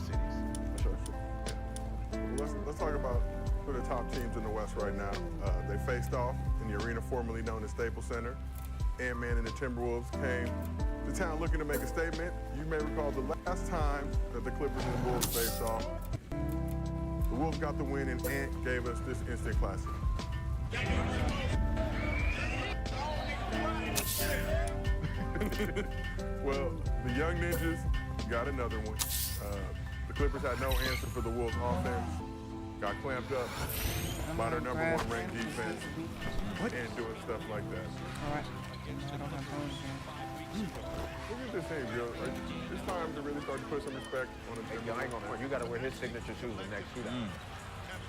cities. Sure. Well, let's talk about who are the top teams in the West right now. They faced off in the arena formerly known as Staples Center. Ant-Man and the Timberwolves came to town looking to make a statement. You may recall the last time that the Clippers and the Wolves faced off. The Wolves got the win and Ant gave us this instant classic. Well, the Young Ninjas got another one. The Clippers had no answer for the Wolves' offense. Got clamped up by their number one ranked defense and doing stuff like that. Alright. Look at this thing, Joe. It's time to really start to put some respect on the Hey, yo, I ain't gonna front. You gotta wear his signature shoes the next shootout.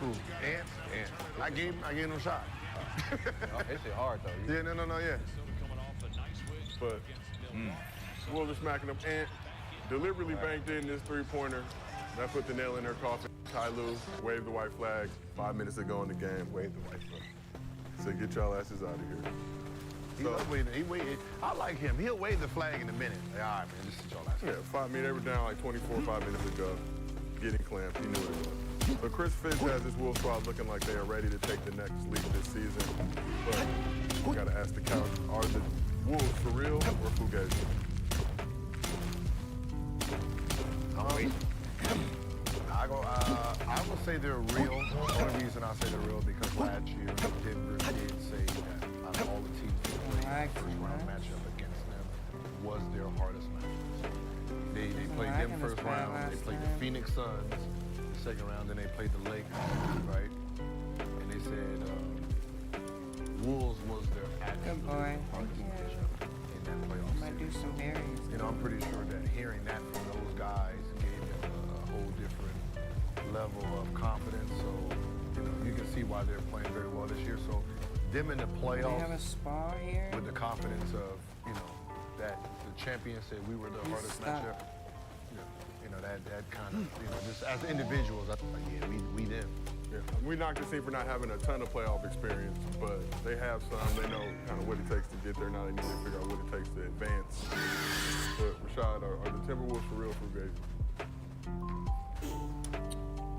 Who? Ants? Ant. I gave him a shot. Oh, this shit hard though. Yeah, no, yeah. But Wolves are smacking them. Ant deliberately banked in this three-pointer. That put the nail in their coffin. Ty Lue waved the white flag 5 minutes ago in the game. Waved the white flag. So get y'all asses out of here. He waited. I like him. He'll wave the flag in a minute. Like, all right, man, just sit y'all last. Yeah, they were down like 24, 5 minutes ago. Getting clamped. He knew what it was. But Chris Finch has his Wolves squad looking like they are ready to take the next leap this season. But we got to ask the couch, are the Wolves for real or fugazi? I will say they're real. The only reason I say they're real because last year Denver did say that out of all the teams they played, the first round matchup against them was their hardest matchup. They played them first round. They played the Phoenix Suns the second round. Then they played the Lakers, right? And they said Wolves was their actual hardest matchup in that playoff Might do series. some berries. You know, I'm pretty sure that hearing that from those guys gave them a whole different level of confidence. So, you know, you can see why they're playing very well this year. So, them in the They have a playoffs spa here. with the confidence of, you know, that the champion said we were the hardest stuck. matchup. You know, that kind of, you know, just as individuals, I thought, yeah, we them. Yeah. We knocked the team for not having a ton of playoff experience, but they have some. They know kind of what it takes to get there. Now they need to figure out what it takes to advance. But Rashad, are the Timberwolves for real fugazi?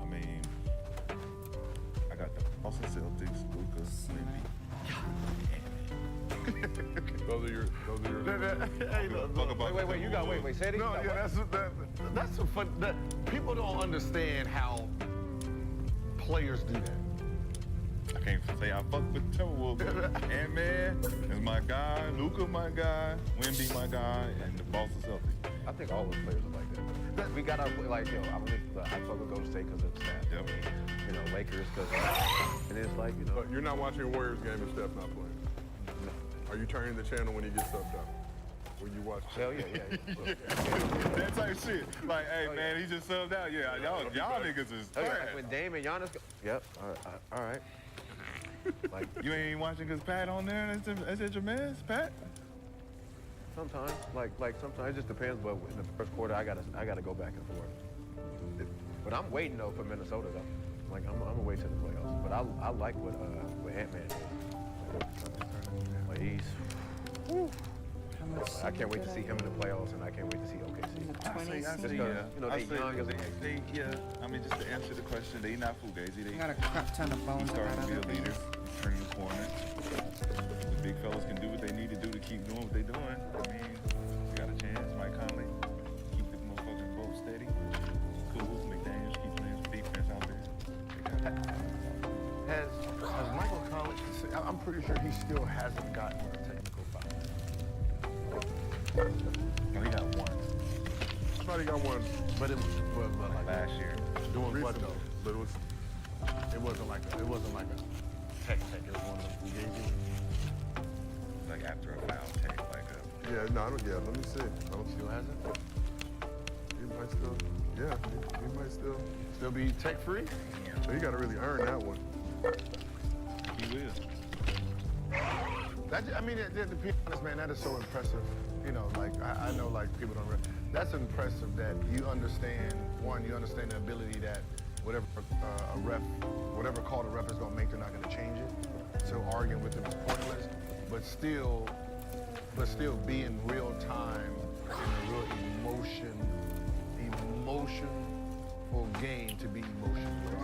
I mean, I got the Boston Celtics, Lucas, Those are yours. Hey, look, Wait, you got, wait, say it again. no, yeah, that's a fun. People don't understand how players do that. I can't say I fuck with Timberwolves. Ant-Man is my guy, Luka my guy, Wemby my guy, and the Boston Celtics. I think all those players are like that. We got our, like, yo, I fuck with Golden State because of the stats. Yep. You know, Lakers because and it's like, you know. But you're not watching a Warriors game if Steph not playing. Are you turning the channel when he gets subbed out? When you watch? Hell yeah. That type shit. Like, hey, man, he just subbed out. Yeah, y'all niggas is Oh, yeah, trash. when Dame and Giannis go, yep, all right. Like, You ain't watching because Pat on there? That's it your man, Pat? sometimes, like sometimes it just depends. But in the first quarter, I gotta go back and forth. But I'm waiting though for Minnesota though. Like I'm gonna wait till the playoffs. But I like what Ant-Man did. Like he's. Whew. How much I can't wait to see did him in the playoffs, and I can't wait to see OKC. 20 I seed. say, Because, you know, I they say, young as they, yeah. I mean, just to answer the question, they not fugazi. They I got a crap ton of bones starting about to be other a leader, things. turning the corner. The big fellas can do what they need to do to keep doing what they doing. I mean, we got a chance. Mike Conley, keep the motherfucking boat steady. Cool. McDaniels keep playing some defense out there. They got it. Has Michael Conley? I'm pretty sure he still hasn't gotten a technical foul. No, he got one Somebody got one But it was like last year. doing what recently, though? but It wasn't like a tech. It was one of those fugazi. Like after a foul take, like a. let me see. I don't Still hasn't. He might still, he might still. Still be tech free. So you got to really earn that one. He will. I mean, to be honest, man, that is so impressive. You know, like I know, like people don't. That's impressive that you understand. One, you understand the ability that whatever whatever call the ref is gonna make, they're not gonna change it. So arguing with them is pointless. But still be in real time in a real emotionful game to be emotionless.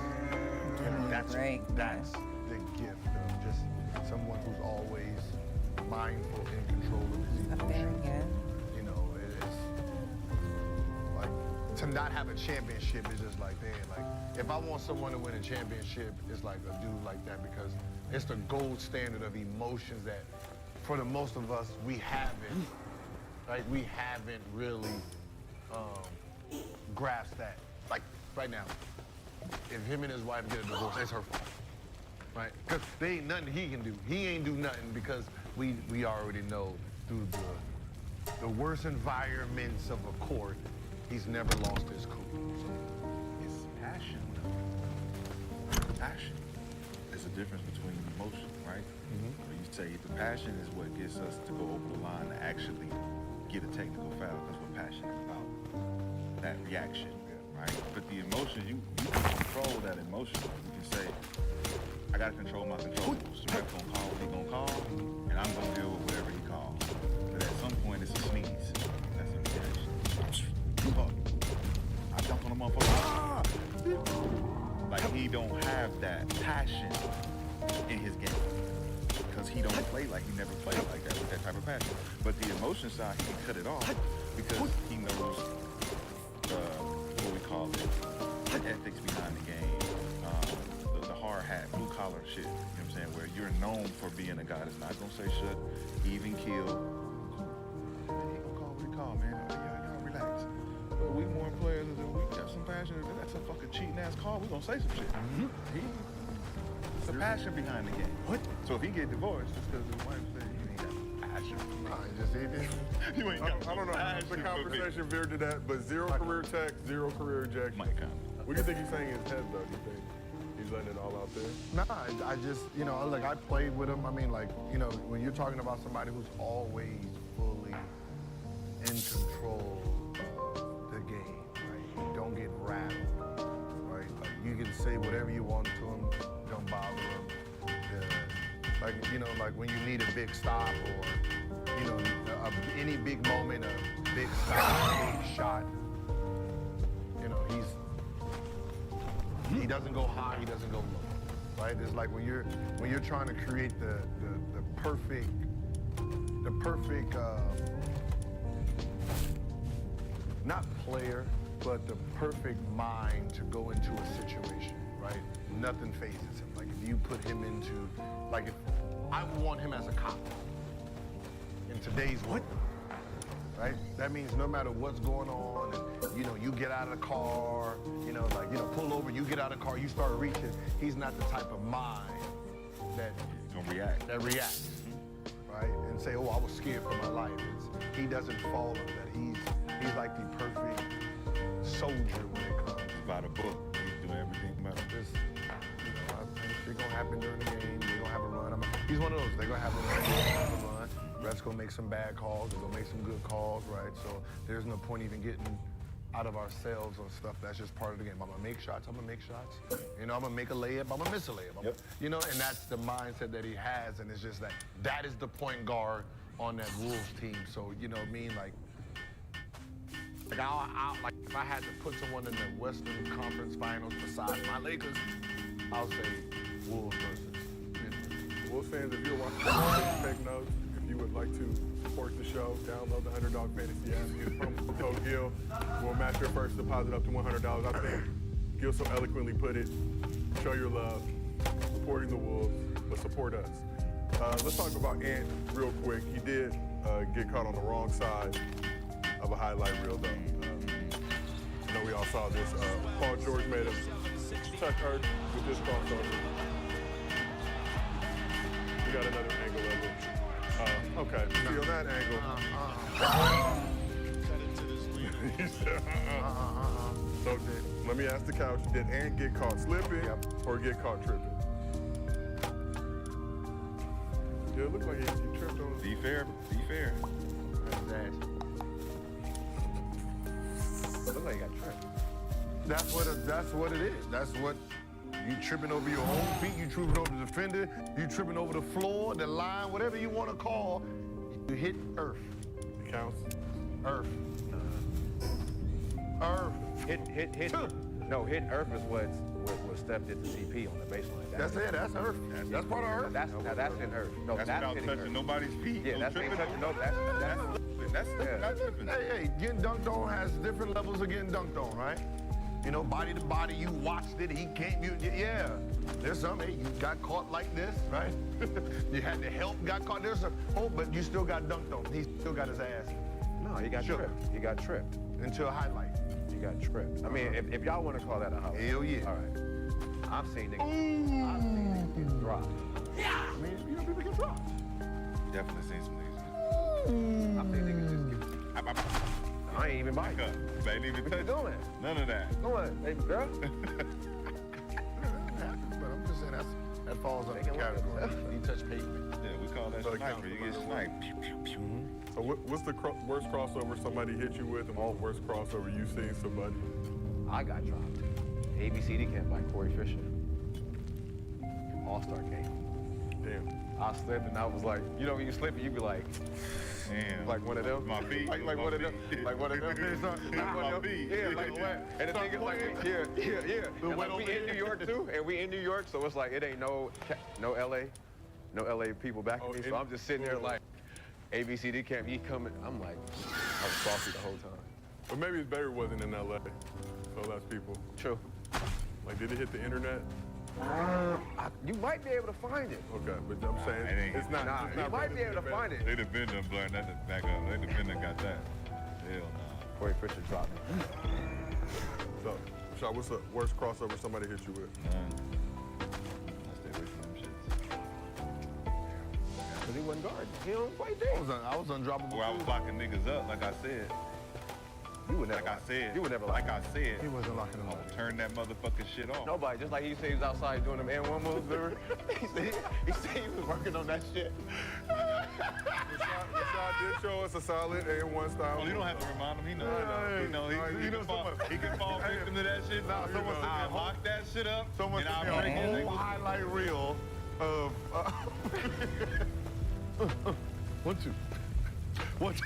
And that's the gift of just someone who's always mindful and control of his Up there emotions. again. You know, it's like to not have a championship is just like, damn, like if I want someone to win a championship, it's like a dude like that because it's the gold standard of emotions that for the most of us, we haven't, right? We haven't really grasped that. Like right now, if him and his wife get a divorce, it's her fault. Right? Because there ain't nothing he can do. He ain't do nothing because we already know through the worst environments of a court, he's never lost his cool. So, It's passion, though. Passion. There's a difference between emotion, right? Where you say the passion is what gets us to go over the line to actually get a technical foul. That's what passion is about. That reaction, right? But the emotion, you can control that emotion. You can say, I gotta control my controllables. Ref gonna call what he gonna call, and I'm gonna deal with whatever he calls. But at some point, it's a sneeze. That's a fuck. I dunked on a motherfucker. Ah! Like he don't have that passion in his game. Because he don't play like he never played like that with that type of passion. But the emotion side, he can cut it off because he knows what we call it, the ethics behind the game, the hard hat, blue collar shit. You know what I'm saying? Where you're known for being a guy that's not gonna say shit, even kill. He gonna call what he call, man. Y'all relax. But we more players than we got some passion. If that's a fucking cheating ass call, we gonna say some shit. It's the passion behind the game. What? So if he get divorced, it's because his wife said you ain't got passion. You ain't got I don't know how the conversation veered to that, but zero career text, zero career ejection. Might come. What do you think he's saying in his head, though? Do you think he's letting it all out there? Nah, I just, you know, like I played with him. I mean, like, you know, when you're talking about somebody who's always fully in control of the game, right? You don't get rattled, right? Like you can say whatever you want to him, don't bother him. Like, you know, like when you need a big stop or, you know, any big moment, a big stop, a big shot, you know, he doesn't go high, he doesn't go low, right? It's like when you're trying to create the perfect, not player, but the perfect mind to go into a situation, right? Nothing phases him. Like if you put him into, like if I want him as a cop in today's world, right? That means no matter what's going on, and, you know, you get out of the car, you know, like, you know, pull over, you get out of the car, you start reaching. He's not the type of mind that reacts, right? And say, oh, I was scared for my life. He doesn't follow that. He's like the perfect soldier when it comes. By the book, he's doing everything about it. This, you know, it's gonna happen during the game. They're gonna have a run. He's one of those. They're gonna have a run. Refs gonna make some bad calls. They're gonna make some good calls, right? So there's no point even getting out of ourselves on stuff that's just part of the game. I'm gonna make shots. You know, I'm gonna make a layup. I'm gonna miss a layup. You know, and that's the mindset that he has, and it's just that is the point guard on that Wolves team. So you know what I mean, like if I had to put someone in the Western Conference Finals besides my Lakers, I'll say Wolves versus. Wolves fans, if you're watching this, take notes. If you would like to support the show, download the Underdog Fantasy app. Use promo code Gil. We'll match your first deposit up to $100. I think Gil so eloquently put it. Show your love, supporting the Wolves, but support us. Let's talk about Ant real quick. He did get caught on the wrong side of a highlight reel, though. I know we all saw this. Paul George made a touch hurt with this crossover. We got another angle of it. Okay, see on that angle. He said, So let me ask the couch, did Ant get caught slipping or get caught tripping? Yeah, it looked like he tripped on. Be fair. Look like he got tripped. That's what it is. That's what you tripping over your own feet, you tripping over the defender, you tripping over the floor, the line, whatever you want to call. You hit earth. It counts. Earth. Hit. No, hit earth is what Steph did to CP on the baseline. That's it. That's earth. That's part of earth. That's in earth. No, That's that's without hitting touching earth. nobody's feet. Yeah, that's ain't touching. No, that's That's not tripping. Hey, getting dunked on has different levels of getting dunked on, right? You know, body to body, you watched it, he came, yeah. There's some, hey, you got caught like this, right? You had to help, got caught, there's some, but you still got dunked on. He still got his ass. No, he got tripped. He got tripped. Into a highlight. He got tripped. I mean, if y'all want to call that a highlight. Hell yeah. All right. I've seen niggas get dropped. Yeah. I mean, you know, people get dropped. Definitely seen some niggas. I've seen niggas just get. I ain't even biting. I ain't even What touch. you doing? None of that. Doing, baby girl? But I'm just saying that falls under the They can look category. at You touch pavement. Yeah, we call that So it sniper. counts You no get matter sniped. Pew, pew, pew. So what's the worst crossover somebody hit you with, and what's the worst crossover you've seen somebody? I got dropped. ABCD camp by Corey Fisher. All-Star game. Damn. I slipped and I was like, you know when you slip and you be like, Damn. like one of them. My feet. Like My one of them. feet. Like one of them. Like one My of them. feet. Yeah, like what? And the thing is like, yeah. And like, we in New York too, and we in New York, so it's like it ain't no LA people backing me. So I'm just sitting there like, ABCD camp, he coming. I'm like, I was salty the whole time. But maybe his baby wasn't in LA, so less people. True. Like, did it hit the internet? You might be able to find it. Okay, but I'm saying it ain't. it's not. Nah, it's you not might be able to find it. They'd have been done blurring that back up. They'd have been done got that. Hell nah. Corey Fisher dropped me. So, Shaw, what's the worst crossover somebody hit you with? None. I stay away from them shits. Because he wasn't guarding. He don't play D. I was undroppable. Where I was locking niggas up, like I said. You would never. Like I said. You would never Like I said. He wasn't locking them I up. would turn that motherfucking shit off. Nobody. Just like he said he was outside doing them N1 moves. Remember? he said he was working on that shit. Rashad did show us a solid A1 style. Well, you don't have to remind him. He knows. He knows. He can fall. He can fall victim to that shit. Nah, someone said I that. lock that shit up. Someone and sent I'll me break a his whole ankles. highlight reel of 1, 2, 1, 2,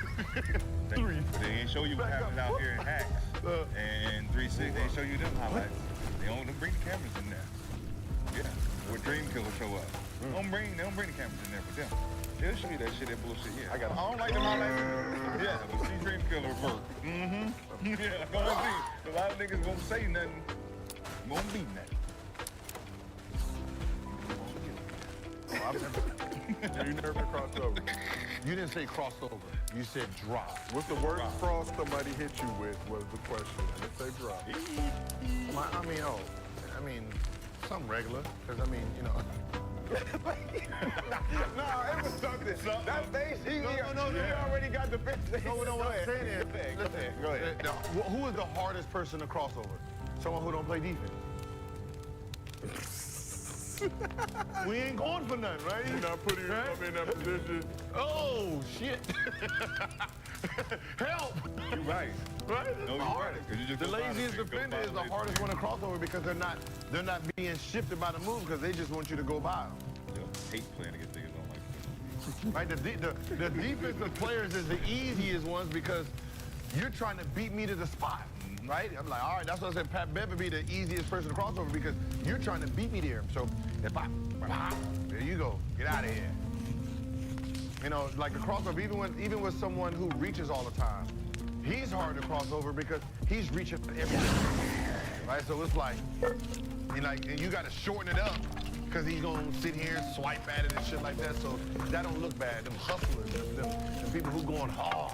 3. They ain't show you what Back happens up. out here in Hacks and 3-6. They ain't show you them highlights. They don't bring the cameras in there. Yeah, where Dream Killer show up. They don't bring the cameras in there for them. They'll show you that shit, that bullshit. Yeah, I don't like them highlights. Yeah, but see Dream Killer work. Yeah, go and see. A lot of niggas won't say nothing. Won't be nothing. You never been crossed over. You didn't say crossover. You said drop. What's the worst cross somebody hit you with was the question. I didn't say drop. I mean, some regular. Because, I mean, you know. No, it was something. That face, he already got the face. No, what I'm saying is, listen, Go ahead. who is the hardest person to cross over? Someone who don't play defense. We ain't going for nothing, right? You're not putting yourself in that position. Oh, shit. Help! You right. Right? No, you're right. 'Cause you just The go by laziest the- go defender by is the the- hardest one to cross over because they're not being shifted by the move because they just want you to go by them. Hate playing against niggas don't like them. Right? The defensive players is the easiest ones because you're trying to beat me to the spot. Right? I'm like, all right, that's what I said. Pat Bev would be the easiest person to cross over because you're trying to beat me there. So if there you go, get out of here. You know, like a crossover, even with someone who reaches all the time, he's hard to cross over because he's reaching for everything. Right? So it's like, and you got to shorten it up because he's gonna sit here and swipe at it and shit like that. So that don't look bad. Them hustlers, them people who going hard,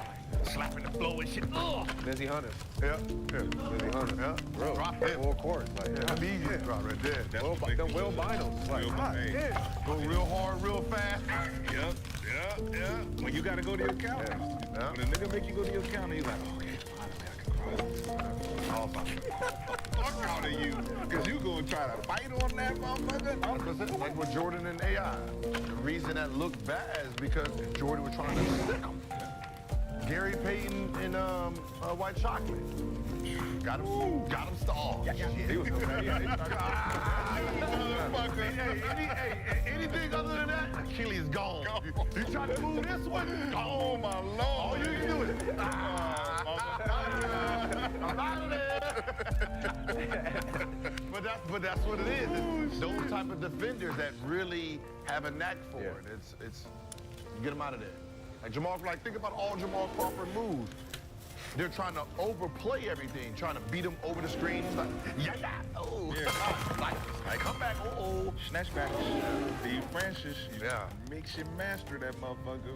slapping the floor and shit. Ugh. Busy Hunter. Yeah. Busy Hunter. Yeah. Bro, Drop him. full court. Like, That's the easiest drop right there. That's Will, what makes them me Will lose. Binals. Like, Will God, Binals. yeah. Go real hard, real fast. Yep. When you gotta go to your counter. Yeah. When a nigga make you go to your counter, you like, okay, finally I can cross. Fuck out of you. Cause you gonna try to fight on that motherfucker? 100%. Like with Jordan and AI. The reason that looked bad is because Jordan was trying to stick him. Gary Payton and White Chocolate. Got him stalled. He was Anything other than that, Achilles gone. You try to move this one, Oh my lord. all you can do is I'm out of there. But that's what it is. It's those type of defenders that really have a knack for it. It's get them out of there. Like think about all Jamal Crawford moves. They're trying to overplay everything, trying to beat him over the screen. It's like, oh, like come back, Snatch back. Steve Francis. Yeah. Makes you master that motherfucker.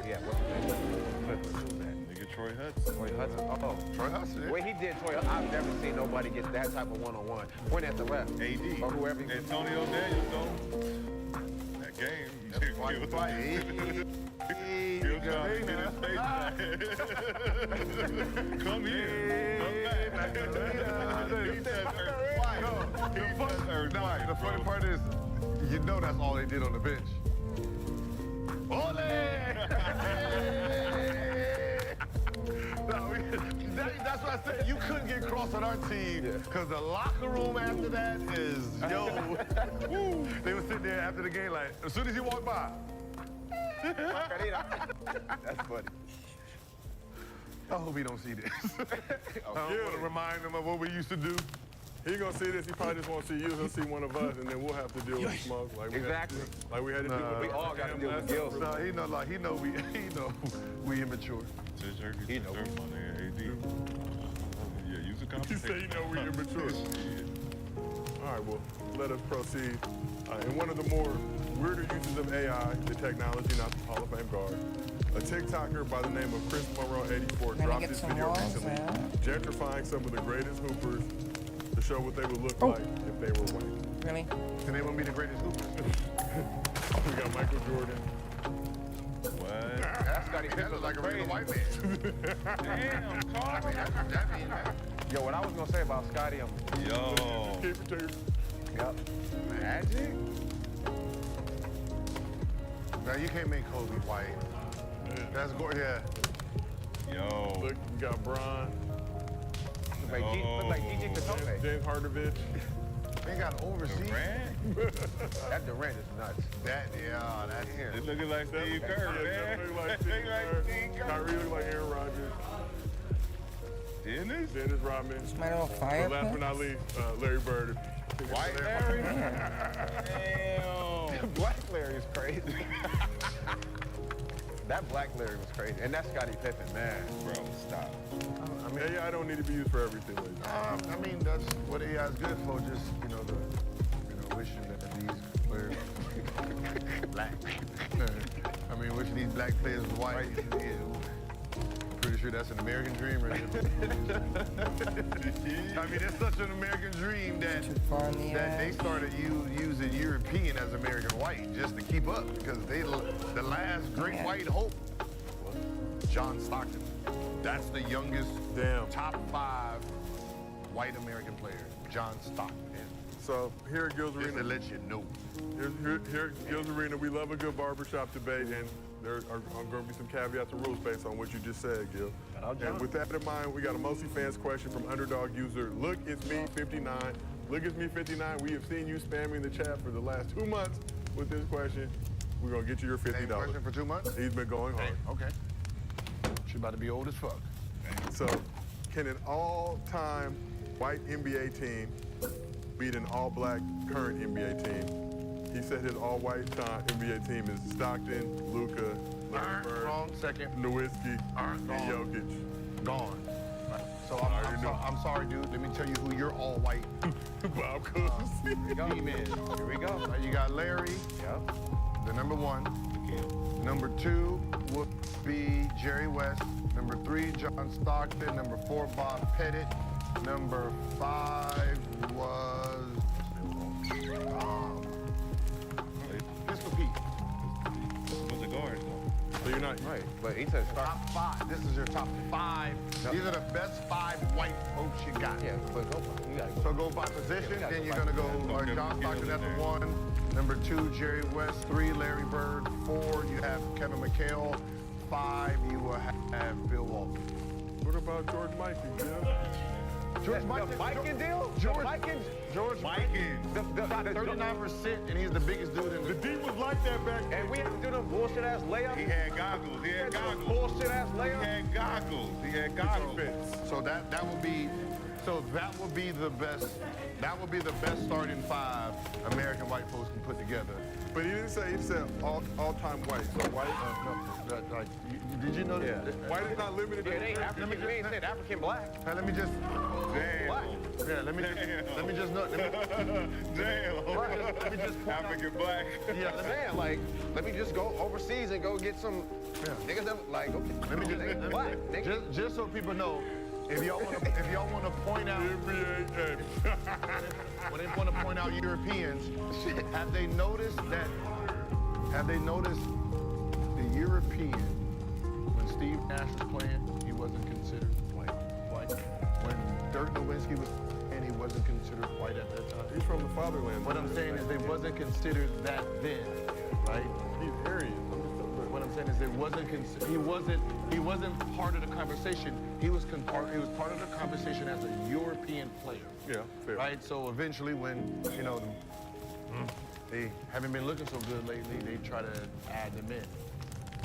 Yeah, what's his name? Nigga Troy Hudson. Troy Hudson. Oh. Troy Hudson. The way he did Troy, I've never seen nobody get that type of one-on-one. Point at the ref. AD. Or whoever he was. Antonio Daniels, though. That game. He'll try to get his face back. Come here. Come back. He said her twice. He said her twice. The funny part is, you know that's all they did on the bench. Ole! No, That's what I said. You couldn't get cross on our team because the locker room after that is, yo. Woo. They were sitting there after the game like, as soon as he walked by. That's funny. I hope he don't see this. I want to remind him of what we used to do. He ain't gonna see this. He probably just won't see you. He'll see one of us, and then we'll have to deal with smoke. Like we Exactly. Like we had to deal with. We all got to deal with guilt. No, he know we immature. He know. Yeah, use a He conversation. said, you know, we immature. All right, well, let us proceed. In one of the more weirder uses of AI, the technology, not the Hall of Fame guard, a TikToker by the name of Chris Monroe 84 Gonna dropped get this some video walls recently, out. gentrifying some of the greatest hoopers to show what they would look like if they were white. Really? And they wouldn't be the greatest hoopers. We got Michael Jordan. What? That's Scottie That Pippen looks like a crazy. regular white man. Damn, Carl. Yo, what I was gonna say about Scottie, Yo. Keep it to you. Yep. Magic? Now you can't make Kobe white. That's gorgeous. Yo. Look, we got Bron, Look like DJ Katope. James Hardovich. They got overseas. Durant? That Durant is nuts. That here. It's looking like Steve Kerr, Yeah, man. that look like Look Steve like Kerr. Steve Kerr. Kyrie look like Aaron Rodgers. Dennis Rodman. My little fire But last but pit? not least, Larry Bird. White Larry? Damn. Black Larry is crazy. That Black Larry was crazy. And that's Scottie Pippen, man. Bro, stop. AI don't need to be used for everything, ladies. I mean, that's what AI is good for. Just wishing that these players black. I mean, wishing these black players was white. Yeah. Pretty sure that's an American dream, right? I mean, it's such an American dream that Too far in the they started using European as American white just to keep up because the last great white hope was John Stockton. That's the youngest top 5 white American player, John Stockton. So here at Gills Just to Arena, let you know. here at Gills Arena, we love a good barbershop debate, and there are going to be some caveats and rules based on what you just said, Gil. And with that in mind, we got a mostly fans question from underdog user Look It's Me 59. Look It's Me 59. We have seen you spamming the chat for the last 2 months with this question. We're going to get you your Same $50. question for 2 months? He's been going hard. Okay. She about to be old as fuck. So, can an all-time white NBA team beat an all-black current NBA team? He said his all-white NBA team is Stockton, Luka, Larry Bird, Wrong. Second. Nowitzki, and Gone. Jokic. Gone. So already know. I'm sorry, dude. Let me tell you who your all-white Bob Cousy. team is. Here we go. You got Larry, Yep. the number 1. Number 2 would be Jerry West. Number 3, John Stockton. Number 4, Bob Pettit. Number 5 was Pistol Pete. What's the guard, though? So you're not Right. But he said start. Top 5. This is your top 5. No. These are the best 5 white folks you got. Yeah, but go. You gotta go. So go by position, gotta then go you're by gonna go position. John Stockton Give at the it 1. Number 2, Jerry West. 3, Larry Bird. 4, you have Kevin McHale. 5, you will have Bill Walton. What about George Mikan, Gil? George The Mikan Viking deal? George George Mikan. shot 39%, and he's the biggest dude in The the D was like that back then. And we had to do them bullshit ass layups. He had goggles. He had goggles. Bullshit ass He layups. had goggles. He had goggles. So that will be the best. That will be the best starting 5 American white folks can put together. But he didn't say, he said all-time white. So white, Did you know that? Yeah. white is not limited to Yeah, they African. We ain't said African black. Let me just. Black. Damn. Yeah, let me just know. Damn. Let me just point out- African black. Yeah, I'm saying, like, let me just go overseas and go get some niggas that, like, okay. Let me they just black, nigga. just so people know, if y'all want to point out NBA, when they want to point out Europeans, have they noticed the European when Steve Nash was playing, he wasn't considered white. When Dirk Nowitzki was playing, he wasn't considered white at that time. he's from the fatherland. What I'm saying is they wasn't considered that then, right? He's Aryan. What I'm saying is he wasn't He wasn't part of the conversation. He was part of the conversation as a European player. Yeah, fair. Right? So eventually when, you know, they haven't been looking so good lately, they try to add them in.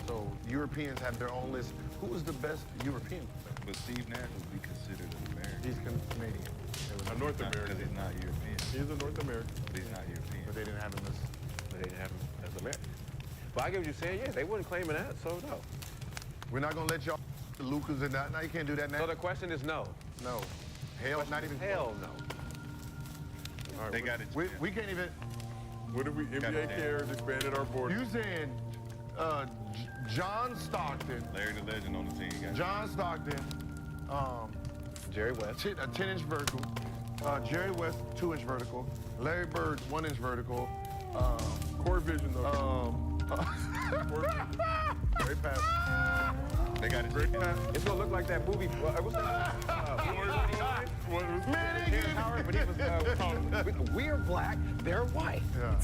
So Europeans have their own list. Who is the best European player? But Steve Nash would be considered an American. He's Canadian. A North Because American. he's not European. He's a North American. But he's not European. But they didn't have him as... But they didn't have him as American. But I get what you're saying. Yeah, they wasn't claiming that, so no. We're not going to let y'all Lucas and that. No, you can't do that now. So the question is no. No. Hell, not even... Hell no. All right, They got it. We can't even... What if we NBA cares expanded our border? You saying John Stockton, Larry the Legend on the team. You got John Stockton, Jerry West. a 10-inch vertical, Jerry West, 2-inch vertical, Larry Bird, 1-inch vertical, Core vision though. Core vision. Great pass. They got it. Great pass. It's gonna look like that movie. What's that? What was Terrence Howard, when he was, we're black, they're white. Yeah.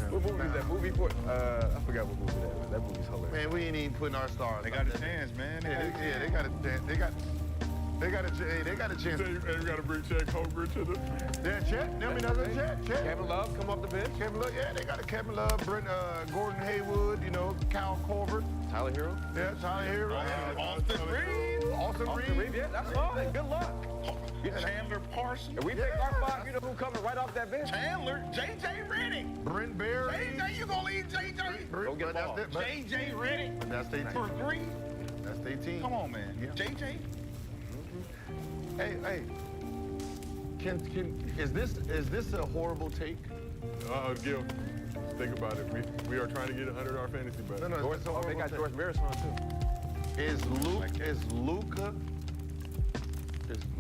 What movie is that movie for? I forgot what movie that was. That movie's hilarious. Man, we ain't even putting our stars. They like got a that. chance, man. Yeah, they got a chance. They got a chance. And we got to bring Chet Holmgren to the. Yeah, Chet. I mean, another Chet. Kevin Love come off the bench. Kevin Love. Yeah, they got a Kevin Love, Brent, Gordon Haywood. You know, Kyle Korver. Tyler Hero. Yeah, Tyler Hero. Austin Reeves. Austin Austin Reeves. Reeves. Yeah, that's fine. Good luck. Chandler Parsons. If we take our five, you know who coming right off that bench? Chandler. J.J. Redick. Brent Berry. J.J. You gonna leave J.J.? Don't get But ball. that's it. But J.J. Redick that's their for team. 3. That's their team. Come on, man. Yeah. J.J. Hey. Is this a horrible take? Gil, think about it. We are trying to get it under our fantasy bet. No, George, it's a they horrible got take. George Maris on too. Is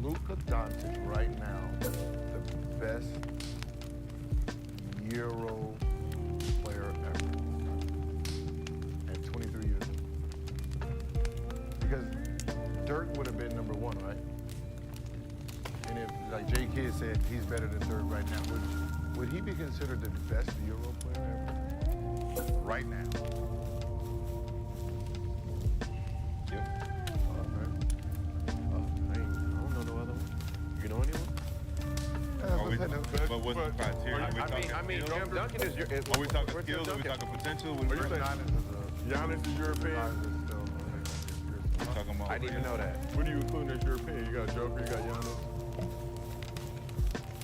Luka Doncic right now the best Euro player ever at 23 years old? Because Dirk would have been number 1, right? And if, like Jay Kidd said, he's better than Dirk right now, would he be considered the best Euro player ever? Right now. I don't know no other one. You know anyone? But what's the criteria? I mean, Duncan is your. Are we talking skills? Are we talking potential? What are we talking Giannis is European. about? I didn't even know that. What do you include as European? You got Joker, you got Giannis.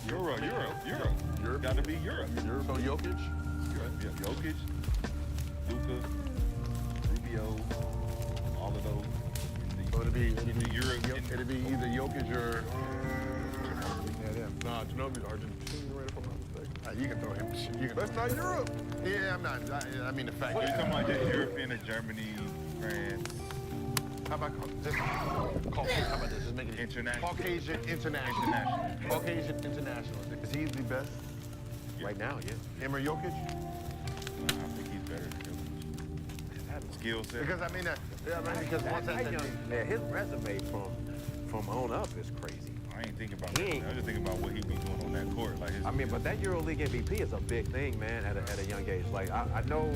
Europe. Got to be Europe. So Jokic? Yeah, Jokic, Luka, Rubio, all of those. So it'd be Europe. it'd be either Jokic or Nah, Ginobili's Argentina, right, if I'm not mistaken. you can throw him. That's not Europe. Yeah, I'm not. I mean the fact. What are you talking about? Just European or Germany, France? How about just Caucasian? How about this? Just make it International. Caucasian international. Caucasian international. Is he the best? Right now, yeah. Him or Jokic? I think he's better than Jokic. Skill set. Because I mean, because once That young man, his resume from on up is crazy. I ain't thinking about that. I'm just thinking about what he be doing on that court. Like his I mean, but that EuroLeague MVP is a big thing, man, at a young age. Like, I know,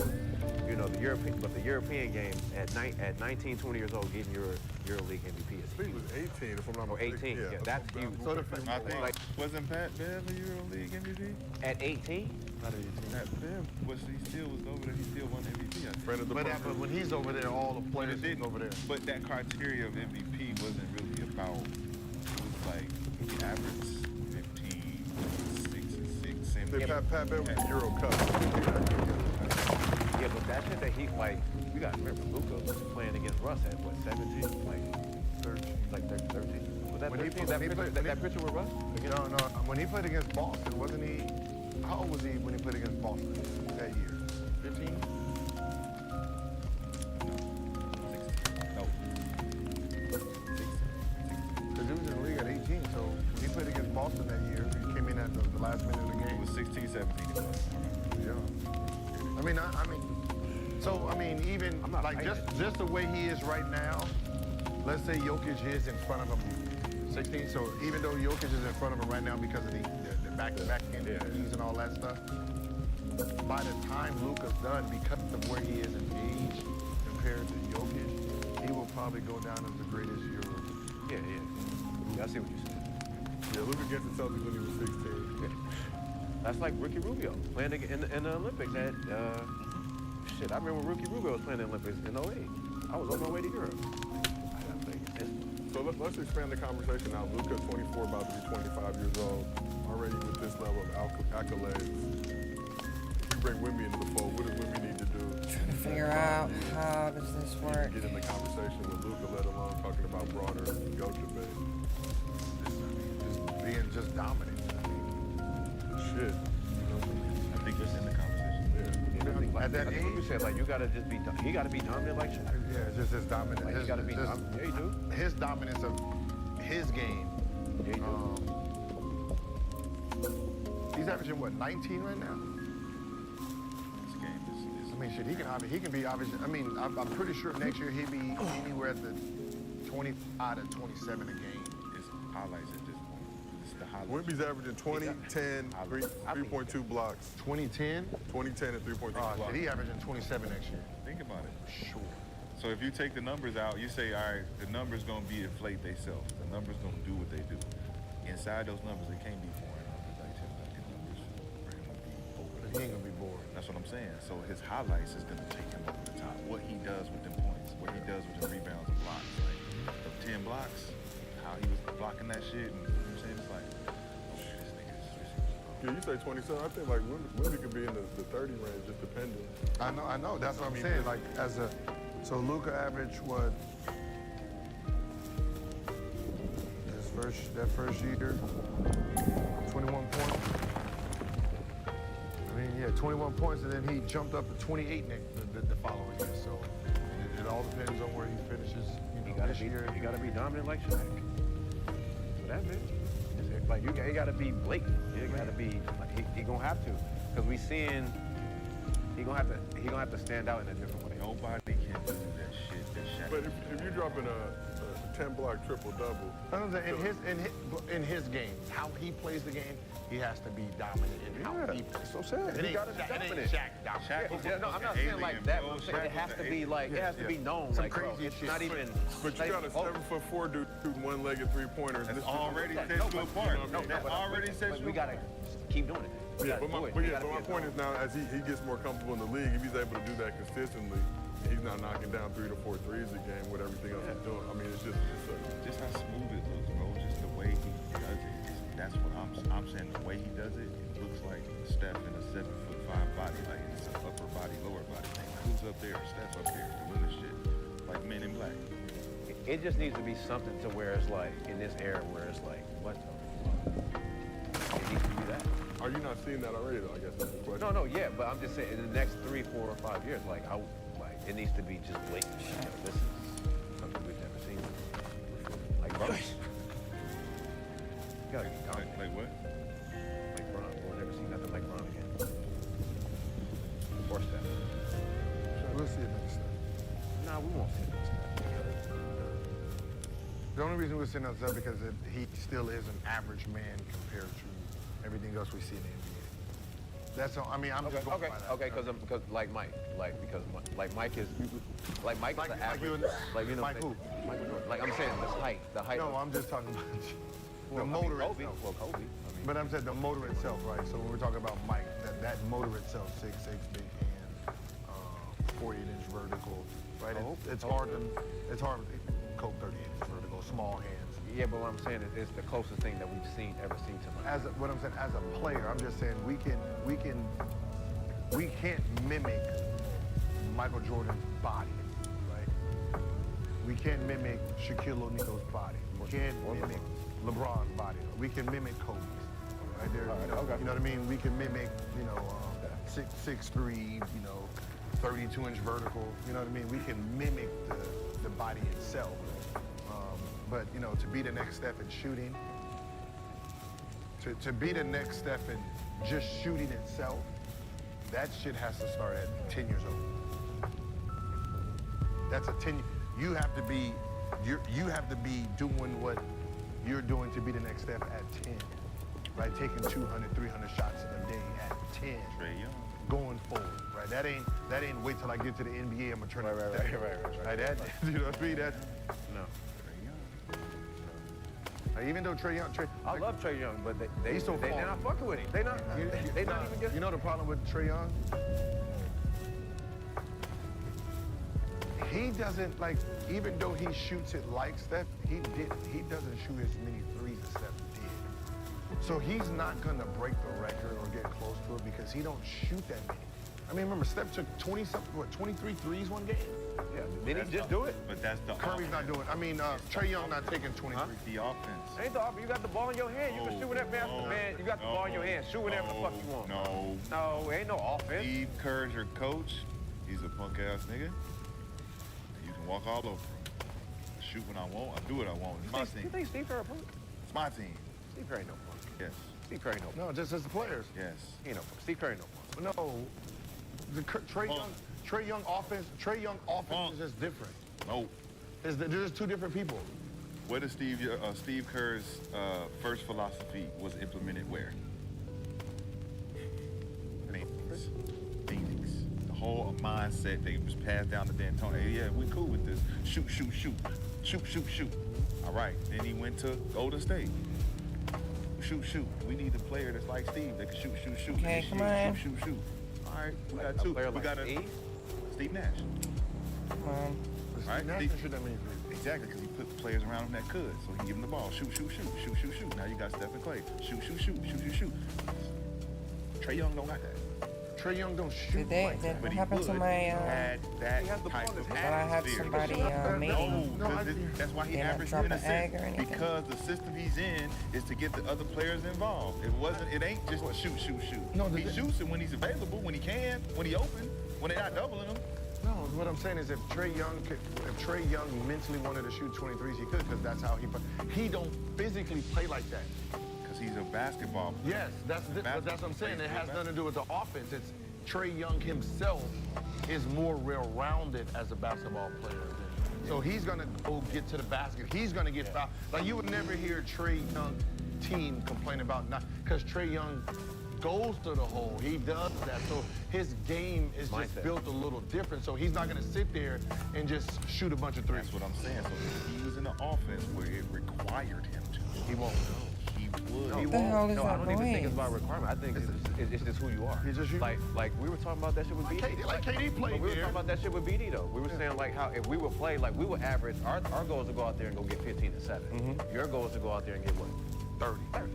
you know, the European game at 19, 20 years old, getting your EuroLeague MVP is I think it was 18, if I'm not or mistaken. 18. Yeah, that's huge. So the I think Like- wasn't Pat Bev a EuroLeague MVP? At 18? Pat Bev was he still was over there. He still won MVP. I think. Friend of the but program. when he's over there, all the players It is didn't. over there. But that criteria of MVP wasn't really about. It was like he averaged 15, 6, 7. They Pat Bev was the Euro Cup. Yeah, but that shit that he, like, you got to remember, Luka was playing against Russ at, what, 17? Like, 13. Like 13? Was that When he 13? played- That picture with Russ? No. When he played against Boston, wasn't he? How old was he when he played against Boston that year? 15? No. Because he was in the league at 18. So when he played against Boston that year, he came in at the last minute of the It game. was 16, 17. It was. Yeah. I mean, even I'm not like fighting just the way he is right now. Let's say Jokic is in front of him, 16. So even though Jokic is in front of him right now because of the back-to-back injuries and all that stuff, by the time Luka's done, because of where he is in age compared to Jokic, he will probably go down as the greatest Euro. Yeah. I see what you're saying. Yeah, Luka against the Celtics when he was 16. Yeah. That's like Ricky Rubio playing in the Olympics at, shit, I remember when Ricky Rubio was playing in the Olympics in 08. I was on my way to Europe. So let's expand the conversation now. Luka, 24, about to be 25 years old, already with this level of accolades. If you bring Wemby into the fold, what does Wemby need to do? Trying to figure out how does this work. Get in the conversation with Luka, let alone talking about broader go debate. Just being just dominant. Shit. I think it's in the conversation. Yeah. At that I think what you age, said, like, you gotta just be, he gotta be dominant like Shaq. yeah, just as dominant. Like, you gotta be, yeah, you do. His dominance of his game. Yeah, you do. He's averaging what, 19 right now? This game is I mean, shit, he can be averaging. I mean, I'm pretty sure next year he'll be anywhere at the 25 to 27 a game. it's highlights at this point. It's the highlights. Wemby's averaging 20, 10, 3.2 blocks. 2010? 20, 10, and 3.2 blocks. Shit, he averaging 27 next year. Think about it. Sure. So if you take the numbers out, you say, all right, the numbers gonna be inflate themselves. The numbers gonna do what they do. Inside those numbers, they can't be foreign numbers. Like Tim Duncan numbers for him to be over the He ain't gonna be bored. That's what I'm saying. So his highlights is gonna take him over the top. What he does with them points, what he does with the rebounds and blocks. Like the 10 blocks, how he was blocking that shit, and you know what I'm saying? It's like, oh, this nigga's Yeah, you say 27. I think like Wemby could be in the 30 range, just depending. I know. That's what I'm saying. Like so Luka averaged what? That first year, 21 points. I mean, yeah, 21 points, and then he jumped up to 28 the following year. So it all depends on where he finishes. You know, this year. You gotta be dominant like Shaq. So that's it. Like you gotta be blatant. You gotta be like he gonna have to, because we seeing he gonna have to stand out in a different way. nobody can do that shit that Shaq. But if you're dropping a 10-block triple-double, In his game, how he plays the game, he has to be dominant in how he plays. So sad. It He gotta ain't be Shaq- it ain't dominant. Shaq dominant. Shaq was Yeah, no, I'm not fucking saying like alien, that. bro. But I'm saying Shaq it has was to an be alien. like it has to be known. Some Like, bro, crazy it's shit. not even. but you got a 7'4" dude shooting one-legged three-pointers. That's This already is- set you apart. No, That already set you We gotta apart. keep doing it. We Yeah, gotta but do it. my We gotta be a point dog. is now, as he gets more comfortable in the league, if he's able to do that consistently, he's not knocking down 3 to 4 threes a game with everything else he's doing. I mean, it's Just how smooth it looks, bro. Just the way he does it. That's what I'm saying. The way he does it, it looks like Steph in a 7'5" body, like it's an upper body, lower body thing. Like, who's up there? Steph up here doing this shit, like Men in Black. It just needs to be something to where it's like in this era where it's like what the fuck? It needs to be that. are you not seeing that already, though? I guess that's the question. No, yeah, but I'm just saying in the next 3, 4, or 5 years, like it needs to be just blatant. You know, this is something we've never seen. Like bro, you gotta be dominant. Like what? Like Bron, we'll never see nothing like Bron again. Or Steph. We'll see it next time. Nah, we won't see it next time. The only reason we're saying that is because he still is an average man compared to everything else we see in the NBA. That's all. I mean, I'm just going by that. Okay, because like Mike, like Mike is like Mike is an average, like you know, Mike who? Mike Jordan. Like I'm saying, the height. No, I'm just talking about the motor Kobe. itself. Well, Kobe. I mean, But I'm saying the motor itself, right? So when we're talking about Mike, that motor itself, 6'6", big hand, 48-inch vertical, right? It's hard to cope 38-inch vertical, small hands. yeah, but what I'm saying is it's the closest thing that we've ever seen to Mike. What I'm saying, as a player, I'm just saying we can't mimic Michael Jordan's body, right? We can't mimic Shaquille O'Neal's body. We can't mimic LeBron's body. We can mimic Kobe's, right? There, you know what I mean? We can mimic, 6'3", 32-inch vertical. You know what I mean? We can mimic the body itself. But to be the next step in shooting, to be the next step in just shooting itself, that shit has to start at 10 years old. That's a 10. You have to be doing what you're doing to be the next step at 10, right? Taking 200, 300 shots a day at 10. Trey Young. going forward, right? That ain't wait till I get to the NBA, I'm gonna turn it Right. Like that, you know what I mean? That, No. like, even though Trae Young, I love Trae Young, but they're He's so far. not fucking with him. They not even getting. You know the problem with Trae Young? He doesn't like, even though he shoots it like Steph, he doesn't shoot as many threes as Steph did. So he's not gonna break the record or get close to it because he don't shoot that many. I mean, remember Steph took 23 threes one game? Yeah, did he just do it? But that's the Curry's not doing it. I mean, Trae Young not taking 23. the offense. Ain't the offense. You got the ball in your hand. You can shoot whatever, man. You got the ball in your hand. Shoot whatever the fuck you want. No, ain't no offense. Steve Kerr's your coach. He's a punk ass nigga. You can walk all over him. Shoot when I want. I do what I want. It's my You team. think Steve Kerr a punk? It's my team. Steve Kerr ain't no punk. Yes. Steve Kerr ain't no punk. No, just as the players. Yes. He ain't no punk. Steve Kerr ain't no punk. No, the Trae Young offense is just different. No. They're just two different people. Where does Steve Kerr's first philosophy was implemented where? Phoenix. The whole mindset they was passed down to D'Antoni. Hey, yeah, we cool with this. Shoot. All right. Then he went to Golden State. Shoot. We need a player that's like Steve that can shoot. Okay, come on. Shoot. All right, we got A two. player We like got Steve Nash. Come on. Right? Nash didn't shoot that many threes. Exactly, because he put the players around him that could, so he can give him the ball. Shoot. Now you got Steph and Clay. Shoot. Trae Young don't got that. Trae Young don't shoot like that. What But he happened to would my, had that He has the type ball in of his thought I had atmosphere. somebody No, mating. no, That's why he Did I averaged drop 10 an egg or assists, anything? because the system he's in is to get the other players involved. It ain't just shoot. No, he shoots it when he's available, when he can, when he open, when they're not doubling him. No, what I'm saying is if Trae Young mentally wanted to shoot 23s, he could, because that's how he play. He don't physically play like that. Because he's a basketball player. Yes, but that's what I'm saying. It has nothing to do with the offense. It's Trae Young himself is more well-rounded as a basketball player. So he's gonna go get to the basket. He's gonna get fouled. Like you would never hear Trae Young team complain about not, because Trae Young goes to the hole. He does that. So his game is just built a little different. So he's not gonna sit there and just shoot a bunch of threes. That's what I'm saying. So if he was in an offense where it required him to, He won't. he would. What the hell is No, I that don't even think noise? it's about requirement. I think it's just who you are. It's just you. Like we were talking about that shit with BD. Like KD played But we were there. talking about that shit with BD though. We were saying like how if we would play, like we would average, our goal is to go out there and go get 15 and 7. Your goal is to go out there and get what? 30.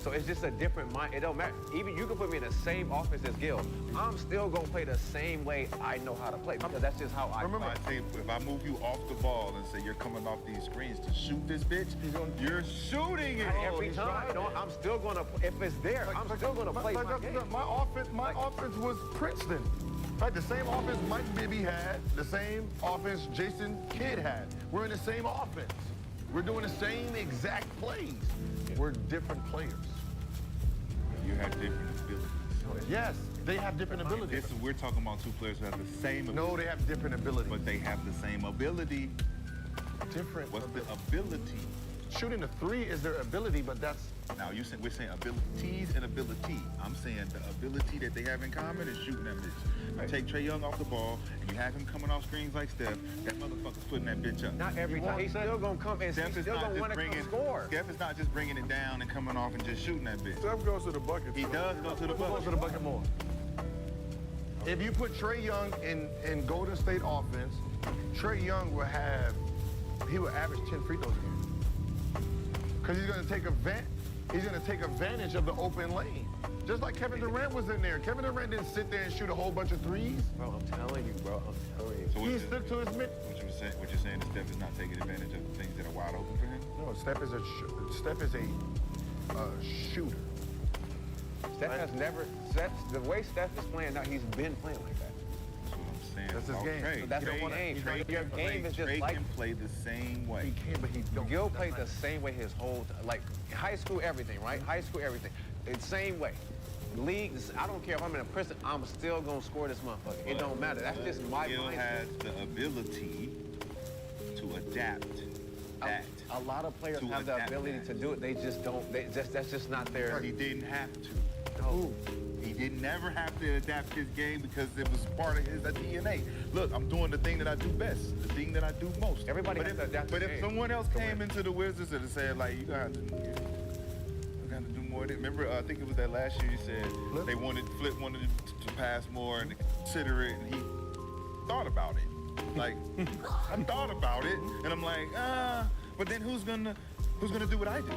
So it's just a different mind. It don't matter. Even you can put me in the same offense as Gil. I'm still gonna play the same way I know how to play because that's just how I Remember, play. If I move you off the ball and say you're coming off these screens to shoot this bitch, you're shooting it. Every time. No, I'm still gonna. If it's there, I'm still gonna play my game. My offense was Princeton. Right, the same offense Mike Bibby had, the same offense Jason Kidd had. We're in the same offense. We're doing the same exact plays. We're different players. You have different abilities. Yes, they have different abilities. We're talking about two players who have the same ability. No, they have different abilities. But they have the same ability. Different. What's the ability? Shooting a three is their ability, but that's... Now, we're saying abilities and ability. I'm saying the ability that they have in common is shooting that bitch. You take Trae Young off the ball, and you have him coming off screens like Steph, that motherfucker's putting that bitch up. Not every time. He's still gonna come and he's Steph is still not gonna just want to bringing, score. Steph is not just bringing it down and coming off and just shooting that bitch. Steph goes to the bucket. He does go to the Who goes bucket. to the bucket more? If you put Trae Young in Golden State offense, Trae Young will average 10 free throws a game. Because he's gonna take advantage of the open lane. Just like Kevin Durant was in there. Kevin Durant didn't sit there and shoot a whole bunch of threes. Bro, I'm telling you, bro. I'm telling you. So He stuck to his mid. what you're saying is Steph is not taking advantage of the things that are wide open for him? No, Steph is a shooter. Steph has never. The way Steph is playing now, he's been playing like that. That's what I'm saying. That's his about game. Trae. So that's Trae- your game. Trae Your can game play- is just Trae like- can play the same way. He can, but he don't. Gil played the same way his whole like high school everything, right? High school everything. It's same way. League, I don't care if I'm in a prison, I'm still gonna score this motherfucker. It don't matter. That's just my Gil mindset. has the ability to adapt that A lot of players to have the adapt ability that. to do it. They just don't. That's just not their. He didn't have to. He didn't never have to adapt his game because it was part of his DNA. Look, I'm doing the thing that I do best, the thing that I do most. Everybody but has if, to adapt But his if game someone else to came win. into the Wizards and said, like, you got to do more. Remember, I think it was that last year. You said Flip wanted to pass more and consider it, and he thought about it. Like, I thought about it, and I'm like, but then who's gonna do what I do?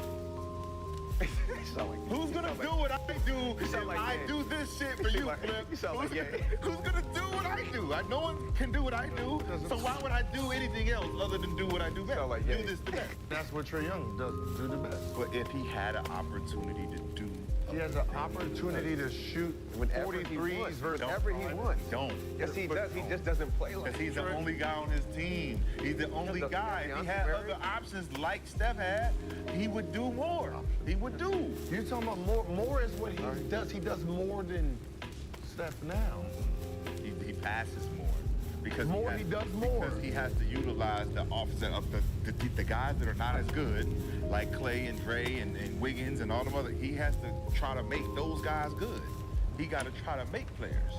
Who's gonna do what I do if like I Ye. do this shit for you, like- Flip? you sound like Ye. Who's gonna do what I do? No one can do what I do, so why would I do anything else other than do what I do best? sound like Do Ye. this the best. That's what Trae Young does. Do the best. But if he had an opportunity to do, He has an opportunity to shoot Whenever 40 he threes wants. versus. Whenever he wants. don't. Yes, he does. He just doesn't play like. Because he's the only guy on his team. He's the only the- guy. If he Deontay had Murray. other options like Steph had, he would do more. He would do. You're talking about more. More is what he does. He does more than Steph now. He passes more. Because More, he does more. Because he has to utilize the offset of the guys that are not as good, like Clay and Dre and Wiggins and all them other. He has to try to make those guys good. He got to try to make players.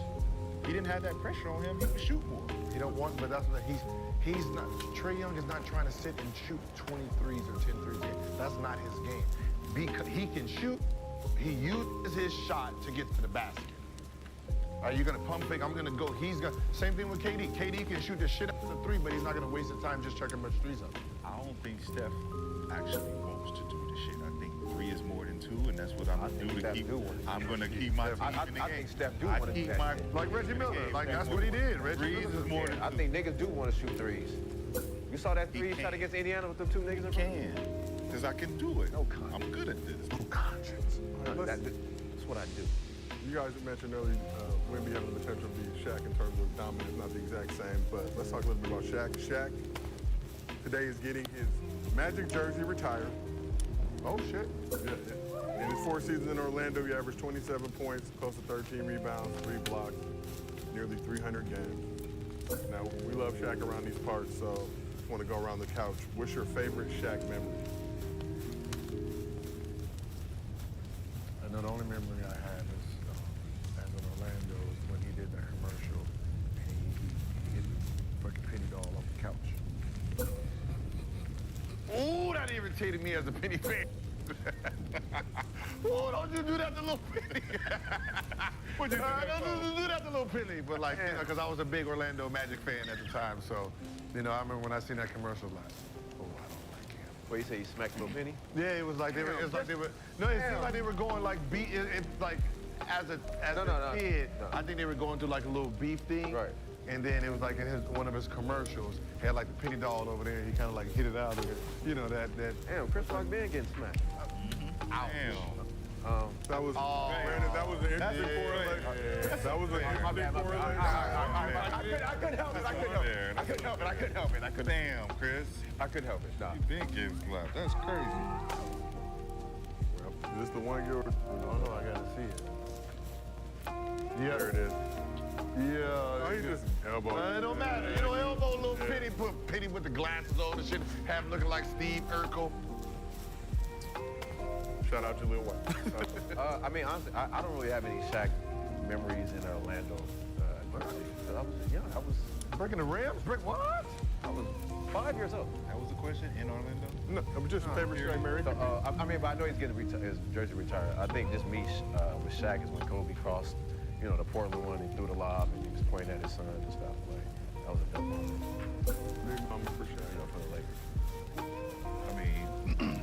He didn't have that pressure on him. He could shoot more. He don't want, but that's what he's not. Trae Young is not trying to sit and shoot 23s or 10 threes a game. That's not his game. Because he can shoot, he uses his shot to get to the basket. Are you gonna pump fake? I'm gonna go. He's gonna. Same thing with KD. KD can shoot the shit out of the three, but he's not gonna waste his time just checking much threes up. I don't think Steph actually wants to do the shit. I think 3 is more than 2, and that's what I'm gonna do to Steph keep. do want to I'm do gonna that. keep my team I in the game. think Steph do I wanna do keep that my shit. Like Reggie in the Miller. game. Like, that's more what he than did. 2. Reggie 3s Miller is did. more than 2. I think niggas do want to shoot threes. You saw that three He shot can. against Indiana with them two niggas in front? Can, because I can do it. No conscience. I'm good at this. No conscience. That's what I do. You guys mentioned earlier Wemby having the potential to be Shaq in terms of dominance, not the exact same, but let's talk a little bit about Shaq. Shaq today is getting his Magic jersey retired. Oh shit. Yeah. In his 4 seasons in Orlando, he averaged 27 points, close to 13 rebounds, 3 blocks, nearly 300 games. Now, we love Shaq around these parts, so just want to go around the couch. What's your favorite Shaq memory? I know the only memory I have is as in Orlando is when he did that commercial and he hit the fucking penny doll off the couch. Ooh, that irritated me as a Penny fan. Oh, don't you do that to little Penny. What'd you do that Don't do that to little Penny. But like, you know, because I was a big Orlando Magic fan at the time. So, you know, I remember when I seen that commercial, like, oh, I don't like him. What, you say you smacked Lil Penny? Yeah, it was like they were. It was like they were. No, it seemed like they were going like beat. It like as a kid, no. I think they were going through like a little beef thing. Right. And then it was like in one of his commercials, he had like the penny doll over there. And he kind of like hit it out of it. You know that. Damn, Chris Rock been getting smacked. Damn. That was, Brandon, that was an interesting correlation. That was an interesting correlation. I couldn't help it. Damn, Chris. I couldn't help it. Nah. You been getting slapped. That's crazy. Well, is this the one you're... Oh no, I gotta see it. Yeah. There it is. Yeah. Oh, he just elbowed. It don't matter. You know, elbow little Penny, put Penny with the glasses on and shit, have him looking like Steve Urkel. Shout out to Lil White. I mean, honestly, I don't really have any Shaq memories in Orlando. I was young. I was Breaking the rims? Break what? 5 years old. That was the question in Orlando? No, I'm just favorite Shaq memory. So, I mean, but I know he's getting his jersey retired. I think just me with Shaq is when Kobe crossed, you know, the Portland one. He threw the lob and he was pointing at his son and stuff. Like that was a dope moment. Big moment for You know, Shaq. for the Lakers. I mean,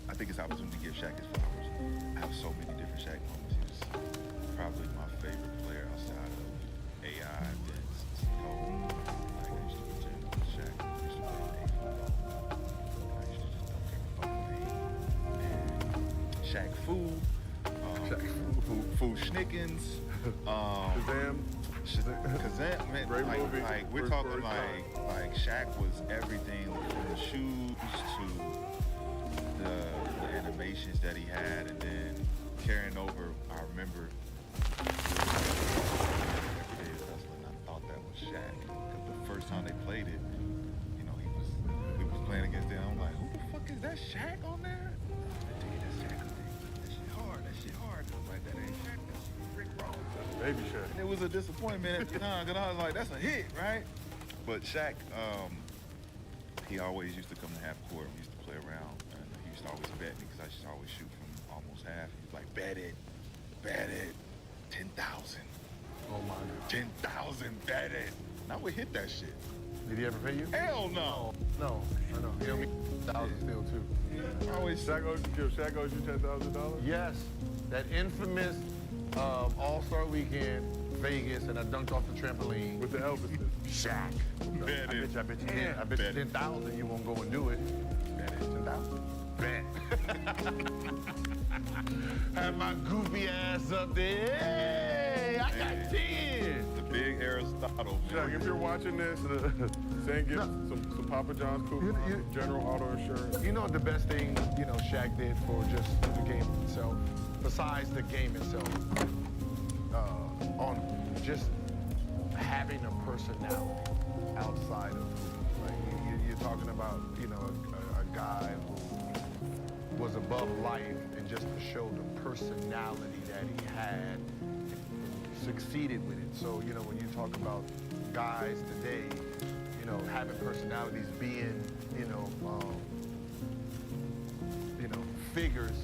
I think it's opportunity to give Shaq his flowers. I have so many different Shaq moments. He's probably my favorite player outside of AI, Vince, Cole. Like, I used to pretend Shaq. I used to play A football. I used to just don't give a fuck with him. And Shaq Fu. Fu Schnickens. Shazam. Kazam, man, Great movie. like we're First talking story time. like Shaq was everything from the shoes to the animations that he had, and then carrying over. I remember every day wrestling. I thought that was Shaq because the first time they played it, you know, we was playing against them. I'm Shaq on there? I tell you, that's Shaq. That shit hard. That shit hard. I was like, that ain't Shaq. That's Rick Ross. Baby Shaq. And it was a disappointment at the time because I was like, that's a hit, right? But Shaq, he always used to come to half court. We used to play around. And he used to always bet me because I used to always shoot from almost half. He was like, bet it. 10,000. Oh my God. 10,000, bet it. And I would hit that shit. Did he ever pay you? Hell no. No, I know. He owe me 1,000 still too. I always Shaq owes you $10,000? Yes, that infamous All-Star Weekend, Vegas, and I dunked off the trampoline. With the Elvises. Shaq. Bet it. I bet you 10. I bet you Bet it. 10,000 you won't go and do it. bet it. 10,000. Bet. Have my goofy ass up there. Hey, I got 10. The big Aristotle. Shaq, if you're watching this, send gifts, some Papa John's coupons, General Auto Insurance. You know the best thing, Shaq did for just the game itself, besides the game itself, on just having a personality outside of, like, you're talking about, a guy who was above life, and just to show the personality that he had, succeeded with it. So, when you talk about guys today, having personalities, being, figures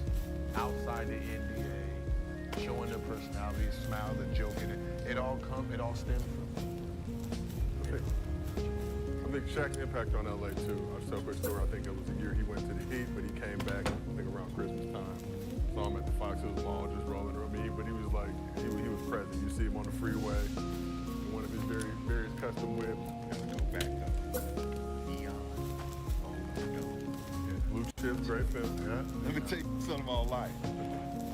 outside the NBA, showing their personalities, smile, the joke, it all stems from. I think Shaq's impact on LA too. I'll tell a quick story. I think it was the year he went to the Heat, but he came back, I think around Christmas time. Saw him at the Fox Hills Mall just rolling around me, but he was like, he was present. You see him on the freeway, in one of his various custom whips. Gotta go back up. Neon. Oh, no. Blue Chips, great film. Yeah. Let me tell you something about life.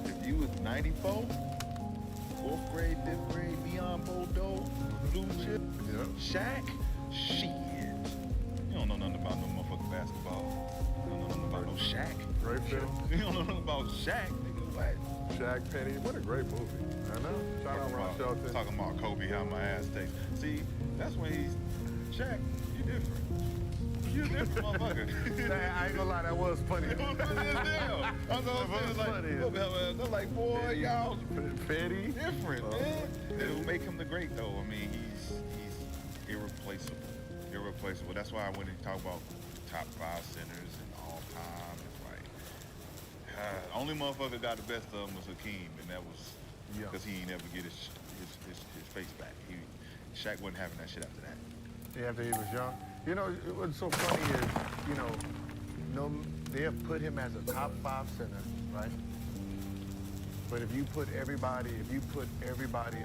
If you was 94, 4th grade, 5th grade, Neon Bordeaux, Blue Chip, Yeah. Shaq, shit. You don't know nothing about no motherfucking basketball. You don't know nothing about no Shaq. Great film. You don't know nothing about Shaq, nigga. What? Shaq, Penny, what a great movie. I know. Shout out Ron Shelton. Talking about Kobe, how my ass tastes. See, that's when he's Shaq. You different. You a different motherfucker. I ain't gonna lie, that was funny. It was funny as hell. I know what I'm saying. They're like, boy, y'all Petty. different, man. It'll make him the great, though. I mean, he's irreplaceable. Irreplaceable. That's why when they talk about top 5 centers and all time, it's like, only motherfucker got the best of him was Hakeem, and that was because he ain't ever get his face back. Shaq wasn't having that shit after that. Yeah, after he was young. What's so funny is, they have put him as a top 5 center, right? But if you put everybody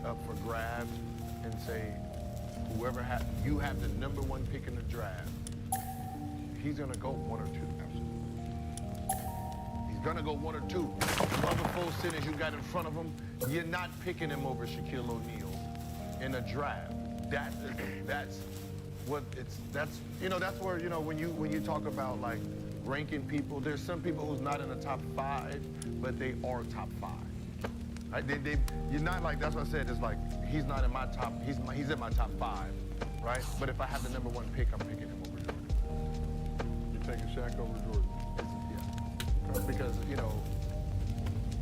up for grabs and say, you have the number 1 pick in the draft, he's gonna go 1 or 2. He's gonna go 1 or 2. The other 4 centers you got in front of him, you're not picking him over Shaquille O'Neal in a draft. That's where, when you talk about like ranking people, there's some people who's not in the top 5, but they are top 5. Right? You're not like, that's what I said, it's like, he's not in my top, he's in my top 5, right? But if I have the number 1 pick, I'm picking him over Jordan. You're taking Shaq over Jordan. Yeah. Because,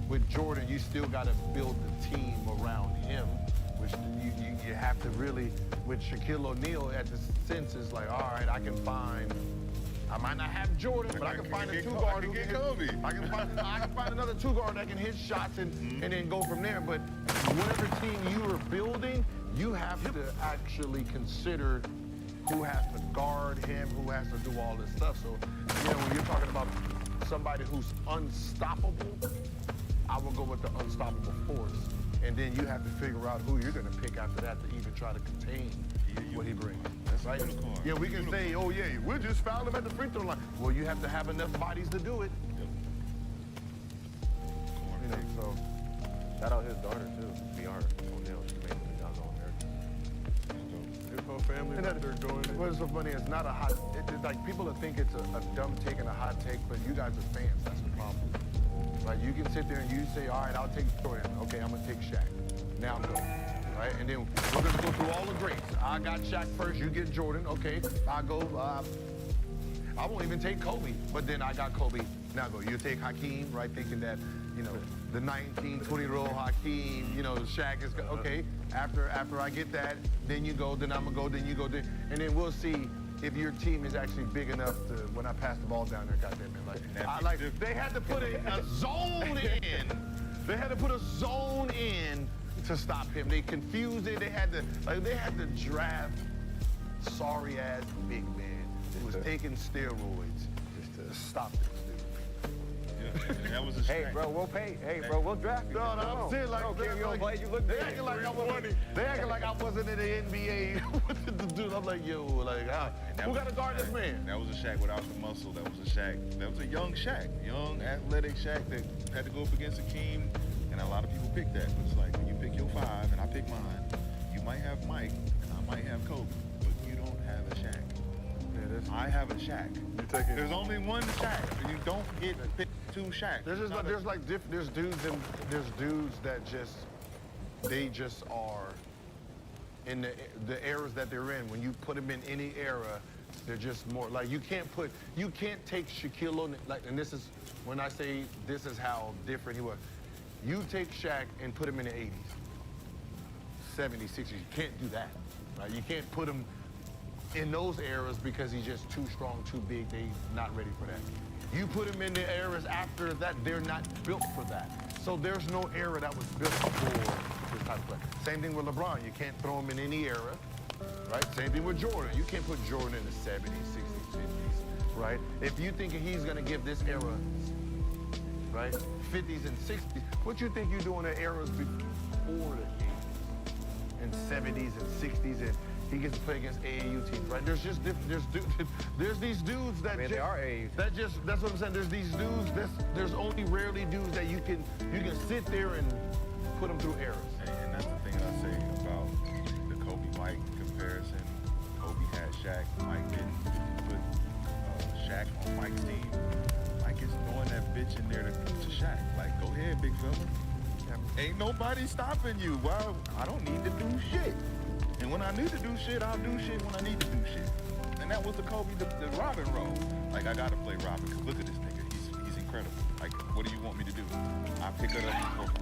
with Jordan, you still got to build the team around him, which you have to really, with Shaquille O'Neal, at the sense is like, all right, I might not have Jordan, but I can find a 2-guard who can hit Kobe. I can find another 2-guard that can hit shots and then go from there. But whatever team you are building, you have to actually consider who has to guard him, who has to do all this stuff. So, when you're talking about somebody who's unstoppable, I will go with the unstoppable force. And then you have to figure out who you're going to pick after that to even try to contain what he brings. That's right. Yeah, we can say, oh yeah, we'll just foul him at the free throw line. Well, you have to have enough bodies to do it. So Shout out his daughter too, Bjorn O'Neal. She made some jobs on there. His whole family And out there doing it. what's so funny, it's not a hot, it's like people will think it's a dumb take and a hot take, but you guys are fans, that's the problem. Right, you can sit there and you say, all right, I'll take Jordan. Okay, I'm gonna take Shaq. Now go. Right, and then we're gonna go through all the greats. I got Shaq first, you get Jordan. Okay, I go, I won't even take Kobe. But then I got Kobe. Now go, you take Hakeem, right? Thinking that, you know, the 19, 20-year-old Hakeem, you know, Shaq is, okay. After I get that, then you go, then I'm gonna go, then you go, and then we'll see if your team is actually big enough to, when I pass the ball down there, goddamn it, they had to put a zone in. They had to put a zone in to stop him. They confused it. They had to draft sorry ass big man who was taking steroids just to stop this dude. That was a Hey, Shaq. bro, we'll pay. Hey, bro, we'll draft you. No, I'm saying like, You look they good. acting like I wasn't in the NBA with the dude. I'm like, yo, like, who got to guard this man? That was a Shaq without the muscle. That was a Shaq. That was a young Shaq, young athletic Shaq that had to go up against Hakeem, and a lot of people pick that. But it's like when you pick your five and I pick mine, you might have Mike and I might have Kobe, but you don't have a Shaq. I have a Shaq. There's only one Shaq. You don't get picked two Shaq. There's dudes that they just are in the eras that they're in. When you put them in any era, they're just more like you can't take Shaquille O'Neal, like, and this is when I say this is how different he was. You take Shaq and put him in the 80s, 70s, 60s. You can't do that, right? You can't put him in those eras because he's just too strong, too big. They're not ready for that. You put him in the eras after that, they're not built for that. So there's no era that was built for this type of play. Same thing with LeBron. You can't throw him in any era, right? Same thing with Jordan. You can't put Jordan in the 70s, 60s, 50s, right? If you think he's gonna give this era, right, 50s and 60s, what you think you do in the eras before the 80s and 70s and 60s and he gets to play against AAU teams, right? There's these dudes that they are AAU teams. That's what I'm saying. There's these dudes. There's only rarely dudes that you can sit there and put them through eras. And that's the thing that I say about the Kobe-Mike comparison. Kobe had Shaq. Mike didn't put Shaq on Mike's team. Mike is throwing that bitch in there to Shaq. Like, go ahead, big fella. Ain't nobody stopping you. Well, I don't need to do shit. And when I need to do shit, I'll do shit when I need to do shit. And that was the Kobe, the Robin role. Like, I gotta play Robin, because look at this nigga. He's incredible. Like, what do you want me to do? I pick it up in the fourth.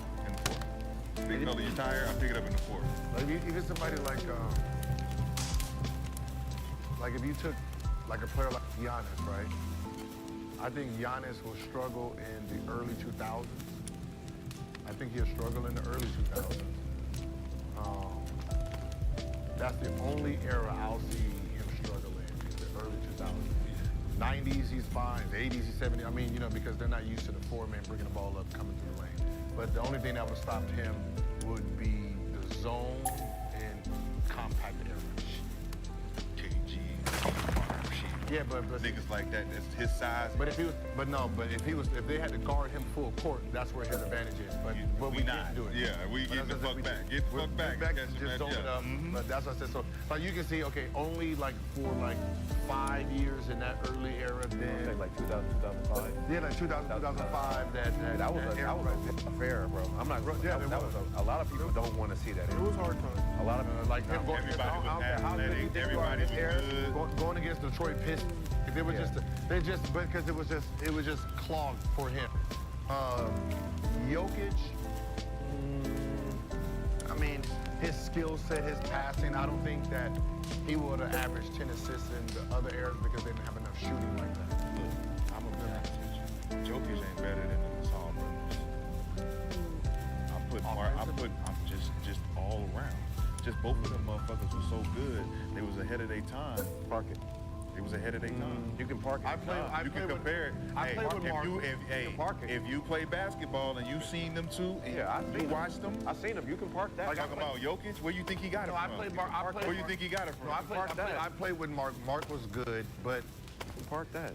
Big fella, you're tired, I pick it up in the fourth. Like, even somebody like if you took like a player like Giannis, right? I think Giannis will struggle in the early 2000s. I think he'll struggle in the early 2000s. That's the only era I'll see him struggle in, is the early 2000s. 90s, he's fine. The 80s, he's 70s. I mean, you know, because they're not used to the four-man bringing the ball up, coming through the lane. But the only thing that would stop him would be the zone and compact era. KG, Yeah, but niggas like that, that's his size. if they had to guard him full court, that's where his advantage is. But we not can't do it. Yeah, we get the fuck back. Get the fuck back. Just zone it up. But that's what I said. So like you can see, okay, only like for like 5 years in that early era, then Like 2000, 2005. yeah, like 2000, 2005. That was a fair, bro. I'm not. Yeah, that was a lot of people don't want to see that. It was hard time. A lot of Like him going Everybody was I don't care how good athletic, you think you are everybody in this was era, good. going against Detroit Pistons. It was because it was just clogged for him. Jokic, I mean, his skill set, his passing, I don't think that he would have averaged 10 assists in the other eras because they didn't have enough shooting like that. I'm a good athlete. Jokic ain't better than the Gasol brothers. I'm just all around. Just both of them motherfuckers were so good. They was ahead of their time. Park it. It was ahead of their time. You can park it. You can compare it. I played with Mark. If you play basketball and you seen them too, and you watched them. I seen him. You can park that. Like talking about Jokic, where you think he got it I from? played Mark. Where you think he got it from? No, I played with Mark. Mark was good, but Park that.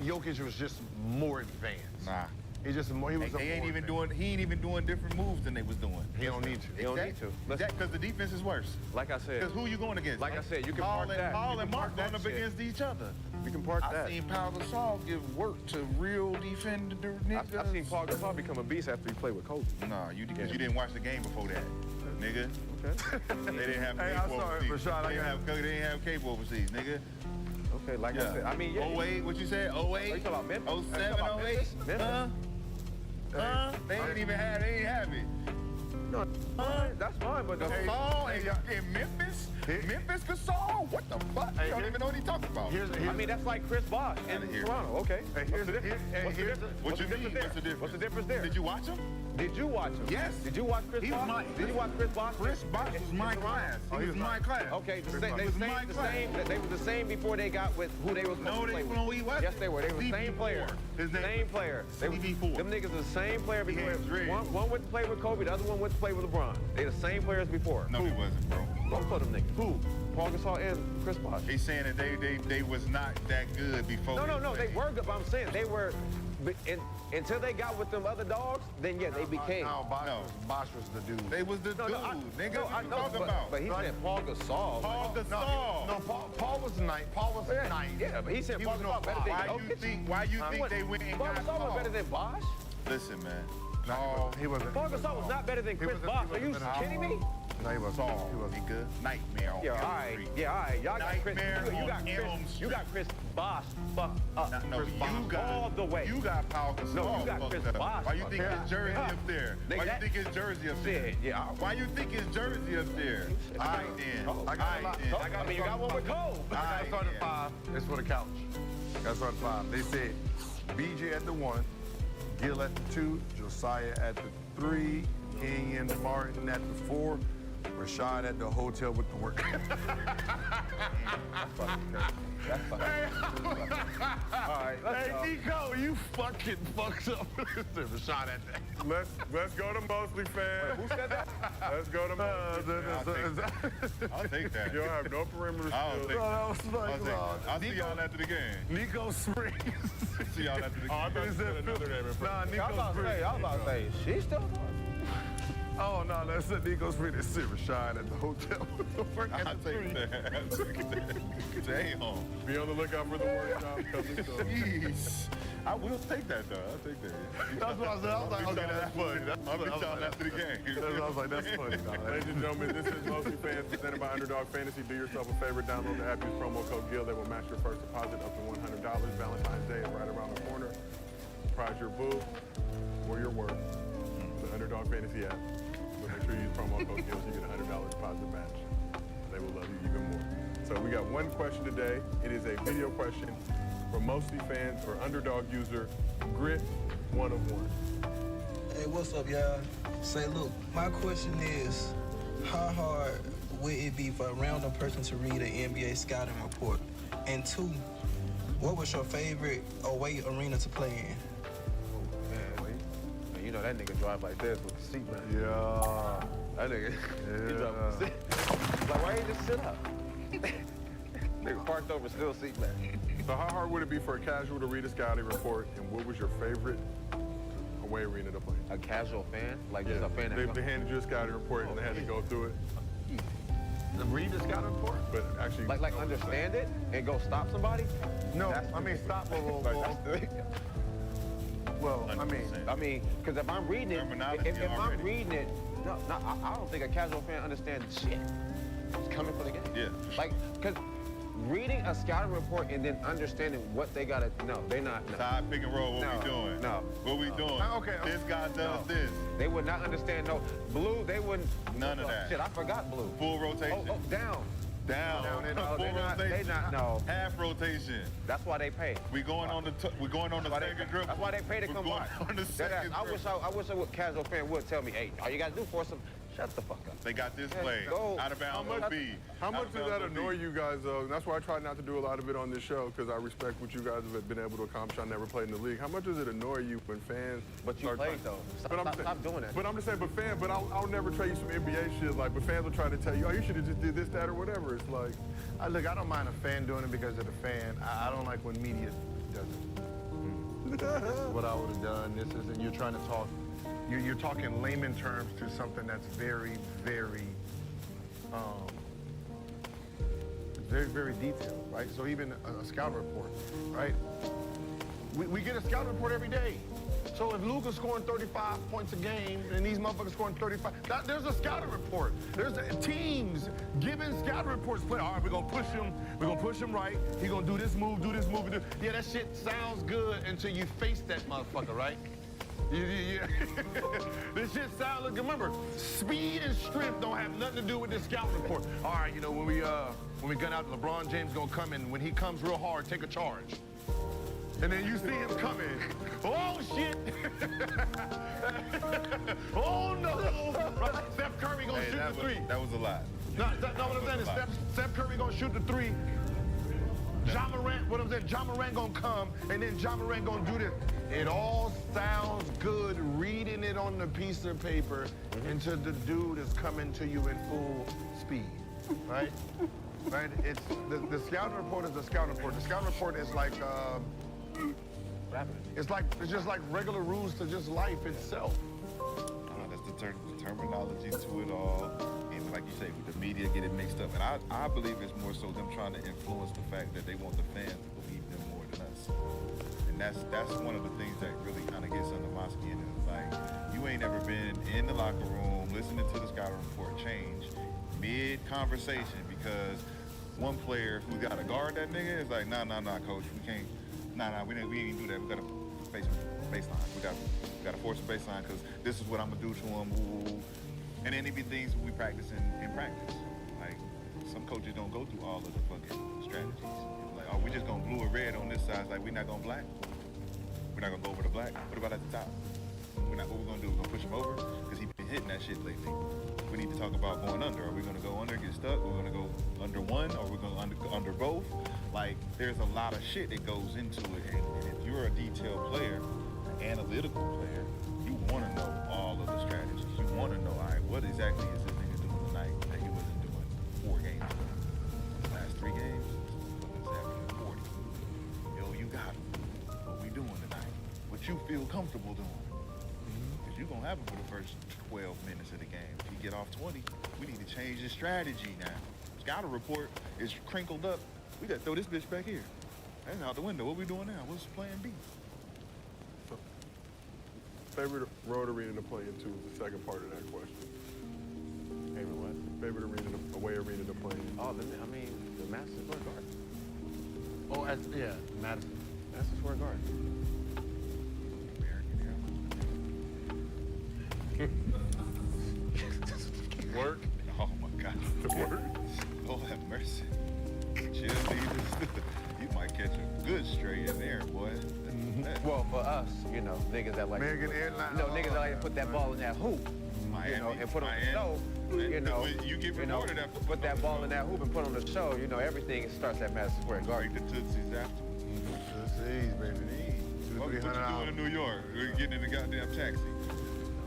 Jokic was just more advanced. Nah. He ain't even doing different moves than they was doing. He don't need to. You don't need to. Because the defense is worse. Like I said. Because who you going against? Like I said, you can park that. Paul and Mark going up against each other. You can park that. I seen Paul Gasol give work to real defender niggas. I seen Paul Gasol become a beast after he played with Kobe. Nah, you didn't watch the game before that, nigga. Okay. They didn't have Hey, cable I'm sorry, overseas. Rashad, They didn't have cable overseas, nigga. Okay, like I said, I mean, yeah. 08, what you said? 08? Are you talking about Memphis? 07, 08? Memphis? They ain't even have, they ain't have it. No, that's fine, but Gasol in Memphis? Memphis Gasol? What the fuck? You don't even know what he talking about. I mean, that's like Chris Bosh in Toronto. Okay. What you mean? What's the difference? What's the difference there? Did you watch him? Did you watch him? Yes. Did you watch Chris Bosh? Did you watch Chris Bosh? Chris Bosh was my class. He was my class. Okay, He was my class. they were the same before they got with who they were supposed to play with. No, he wasn't. Yes, they were. They were the same player. His name Same player. CB4. Them niggas are the same player before. Dread. One went to play with Kobe, the other one went to play with LeBron. They the same players before. No, he wasn't, bro. Both of them niggas. Who? Paul Gasol and Chris Bosh. He's saying that they was not that good before. No, they were good, but I'm saying they were, until they got with them other dogs, then yeah, they became. No, Bosh was the dude. They was the dude. Nigga, what you talking about? But he said Paul Gasol. Paul Gasol. No, Paul was nice. Paul was nice. Yeah, but he said Paul Gasol better than Why you think they went and Paul got Gasol was Paul? better than Bosh? Listen, man. He wasn't. Paul Gasol was not better than Chris Bosh. Are you kidding me? No, he wasn't. Saul, nigga. Nightmare on Yeah, Elm all right. Street. Yeah, all right. Y'all got Chris. Nightmare You got on Elm Chris. Street. You got Chris Bosh fucked up. No, Chris Bosh you got all the way. You got Paul Gasol. No, you got fucked Chris up. Bosh Why you fucked think up. his jersey Yeah. up there? Nigga, Why you that- think his jersey up there? Shit, yeah. Why you think his jersey up there? All right then. Oh, All right then. I mean, you got one with Cole. I got started at 5. It's for the couch. Got started at 5. They said BJ at the 1, Gil at the 2, Josiah at the 3, Kenyon Martin at the 4, Rashad at the hotel with the work. That's fucking. All right, let's go. Nico, you fucking fucked up. Rashad at that. Let's go to mostly fans. Who said that? Let's go to mostly fans. I'll take that. You don't have no perimeter I'll skills. take that. That was I'll like, take that. I'll see y'all after the game. Nico Springs. See y'all after the Oh, I game. thought you said another name in front. Nah, I was Nico about to say, Springs. I was about to say, she's still going. Oh, no, that's it. Nico Springs. They said Rashad at the hotel with the work at I'll the 3. take that. I'll take that. Damn. Be on the lookout for the workshop coming soon. Jeez. I will take that though. I'll take that. That's what I said. I was like, okay, that's funny. I'll be y'all after the game. I was like, that's funny. Ladies and gentlemen, this is Mostly Fans presented by Underdog Fantasy. Do yourself a favor, download the app, use promo code GIL. They will match your first deposit up to $100. Valentine's Day is right around the corner. Prize your boo or your work. The Underdog Fantasy app. But make sure you use promo code GIL so you get a $100 deposit match. They will love you even more. So we got one question today. It is a video question for Mostly Fans for Underdog user Grit 101. Hey, what's up, y'all? Say, look, my question is, how hard would it be for a random person to read an NBA scouting report? And 2, what was your favorite away arena to play in? Man, you know that nigga drive like this with the seat back. Yeah. That nigga, he drive with the seat. Like, why ain't just sit up? Nigga parked over, still seat back. So how hard would it be for a casual to read a scouting report, and what was your favorite away arena to play? A casual fan? Like just a fan that They handed you a scouting report and they had to go through it, Read the scouting report? but actually... like understand it and go stop somebody? No, That's I mean, stop. Well, I mean, because if I'm reading it, Terminology if I'm already. reading it, no, I don't think a casual fan understands shit. It's coming for the game. Yeah. Like, because reading a scouting report and then understanding what they gotta, no, they're not. No. Side pick and roll, what No, we doing? no. What we doing? Okay. This guy does this. They would not understand. No, blue. They wouldn't. None of that. Shit, I forgot blue. Full rotation. Oh, down. Down. No, Full they're not. They rotation. not. No. Half rotation. That's why they pay. We going on the second dribble. That's why they pay to We're come going by. on the Deadass. second I wish a casual fan would tell me, hey, all you gotta do for some. Shut the fuck up. They got this play. Go. Out of bounds How much- OB. How much Out does of that bounds annoy OB. you guys, though? And that's why I try not to do a lot of it on this show, because I respect what you guys have been able to accomplish. I never played in the league. How much does it annoy you when fans... But you start played, trying- though. Stop doing that. But I'm just saying, but I'll never tell you some NBA shit, like, but fans will try to tell you, oh, you should have just did this, that, or whatever. It's like... Look, I don't mind a fan doing it because of the fan. I don't like when media does it. This is what I would have done. This is, and you're trying to talk, you're talking layman terms to something that's very, very, very detailed, right? So even a scout report, right? We get a scout report every day. So if Luka's scoring 35 points a game and these motherfuckers scoring 35, there's a scouting report. There's teams giving scouting reports. Play. All right, we're gonna push him. We're gonna push him right. He's gonna do this move, do this move. Yeah, that shit sounds good until you face that motherfucker, right? Yeah. This shit sounds like, remember, speed and strength don't have nothing to do with this scouting report. All right, you know, when we gun out, LeBron James gonna come in. When he comes real hard, take a charge. And then you see him coming. Oh, shit. Oh, no. Right? Steph Curry gonna shoot the three. That was a lot. No, what I'm saying is Steph Curry gonna shoot the three. Ja Morant, what I'm saying, Ja Morant gonna come, and then Ja Morant gonna do this. It all sounds good reading it on the piece of paper until the dude is coming to you in full speed, right? Right? It's the scouting report is the scouting report. The scouting report is like it's just like regular rules to just life itself. That's the terminology to it all. And like you say, with the media get it mixed up. And I believe it's more so them trying to influence the fact that they want the fans to believe them more than us. And that's one of the things that really kind of gets under my skin. It's like, you ain't ever been in the locker room listening to the scouting report change mid-conversation because one player who got to guard that nigga is like, nah, coach, we can't. We ain't do that. We got to face baseline. We got to force a baseline because this is what I'm going to do to him. Ooh. And then it be things we practice in practice. Like, some coaches don't go through all of the fucking strategies. Like, oh, we just going to blue or red on this side. It's like, we're not going to black. We're not going to go over the black. What about at the top? What we're going to do? We're going to push him over? Because he's been hitting that shit lately. We need to talk about going under. Are we going to go under, get stuck? We're going to go under one, or we're going to under both? Like, there's a lot of shit that goes into it. And if you're a detailed player, an analytical player, you want to know all of the strategies. You want to know, all right, what exactly is this nigga doing tonight that he wasn't doing 4 games ago? The last 3 games, fucking 40. Yo, you got him. What we doing tonight? What you feel comfortable doing? Because you're going to have him for the first 12 minutes of the game. If you get off 20, we need to change the strategy now. Scouting report is crinkled up. We got to throw this bitch back here. That's out the window. What we doing now? What's plan B? Favorite road arena to play into is the second part of that question. Favorite what? Favorite away arena to play in. Oh, the Madison Square Garden. Oh, yeah, Madison. Madison Square Garden. Work? Oh my God. Work? Oh, have mercy. Cheerleaders. You might catch a good straight in there, boy. Well, for us, you know, niggas that like American Airlines. you know, niggas that like to put that ball in that hoop. Miami, you know, and put on the Miami. show. You know, You get rewarded after put that ball in that hoop and put on the show. You know, everything starts at Madison Square Garden. Like the Tootsies after. Tootsies, baby. What you doing in New York? We're getting in the goddamn taxi.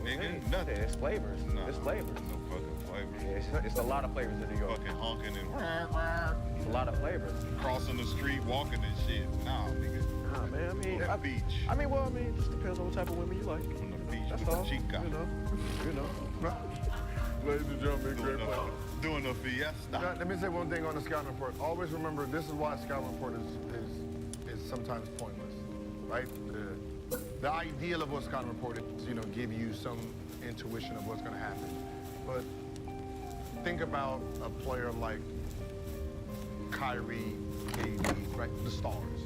Nigga, nothing. It's flavors. Nah, It's flavors. No fucking flavors. Yeah, it's a lot of flavors in New York. Fucking honking and It's a lot of flavors. crossing the street, walking and shit. Nah, nigga. Nah, man. I mean, That beach. it just depends on what type of women you like. On the beach That's with all. the chica. You know. Ladies and gentlemen, great play. Doing a fiesta. Let me say one thing on the scouting report. Always remember, this is why a scouting report is sometimes pointless, right? The ideal of what a scouting report is, you know, give you some intuition of what's going to happen. But think about a player like Kyrie, KD, right? The stars.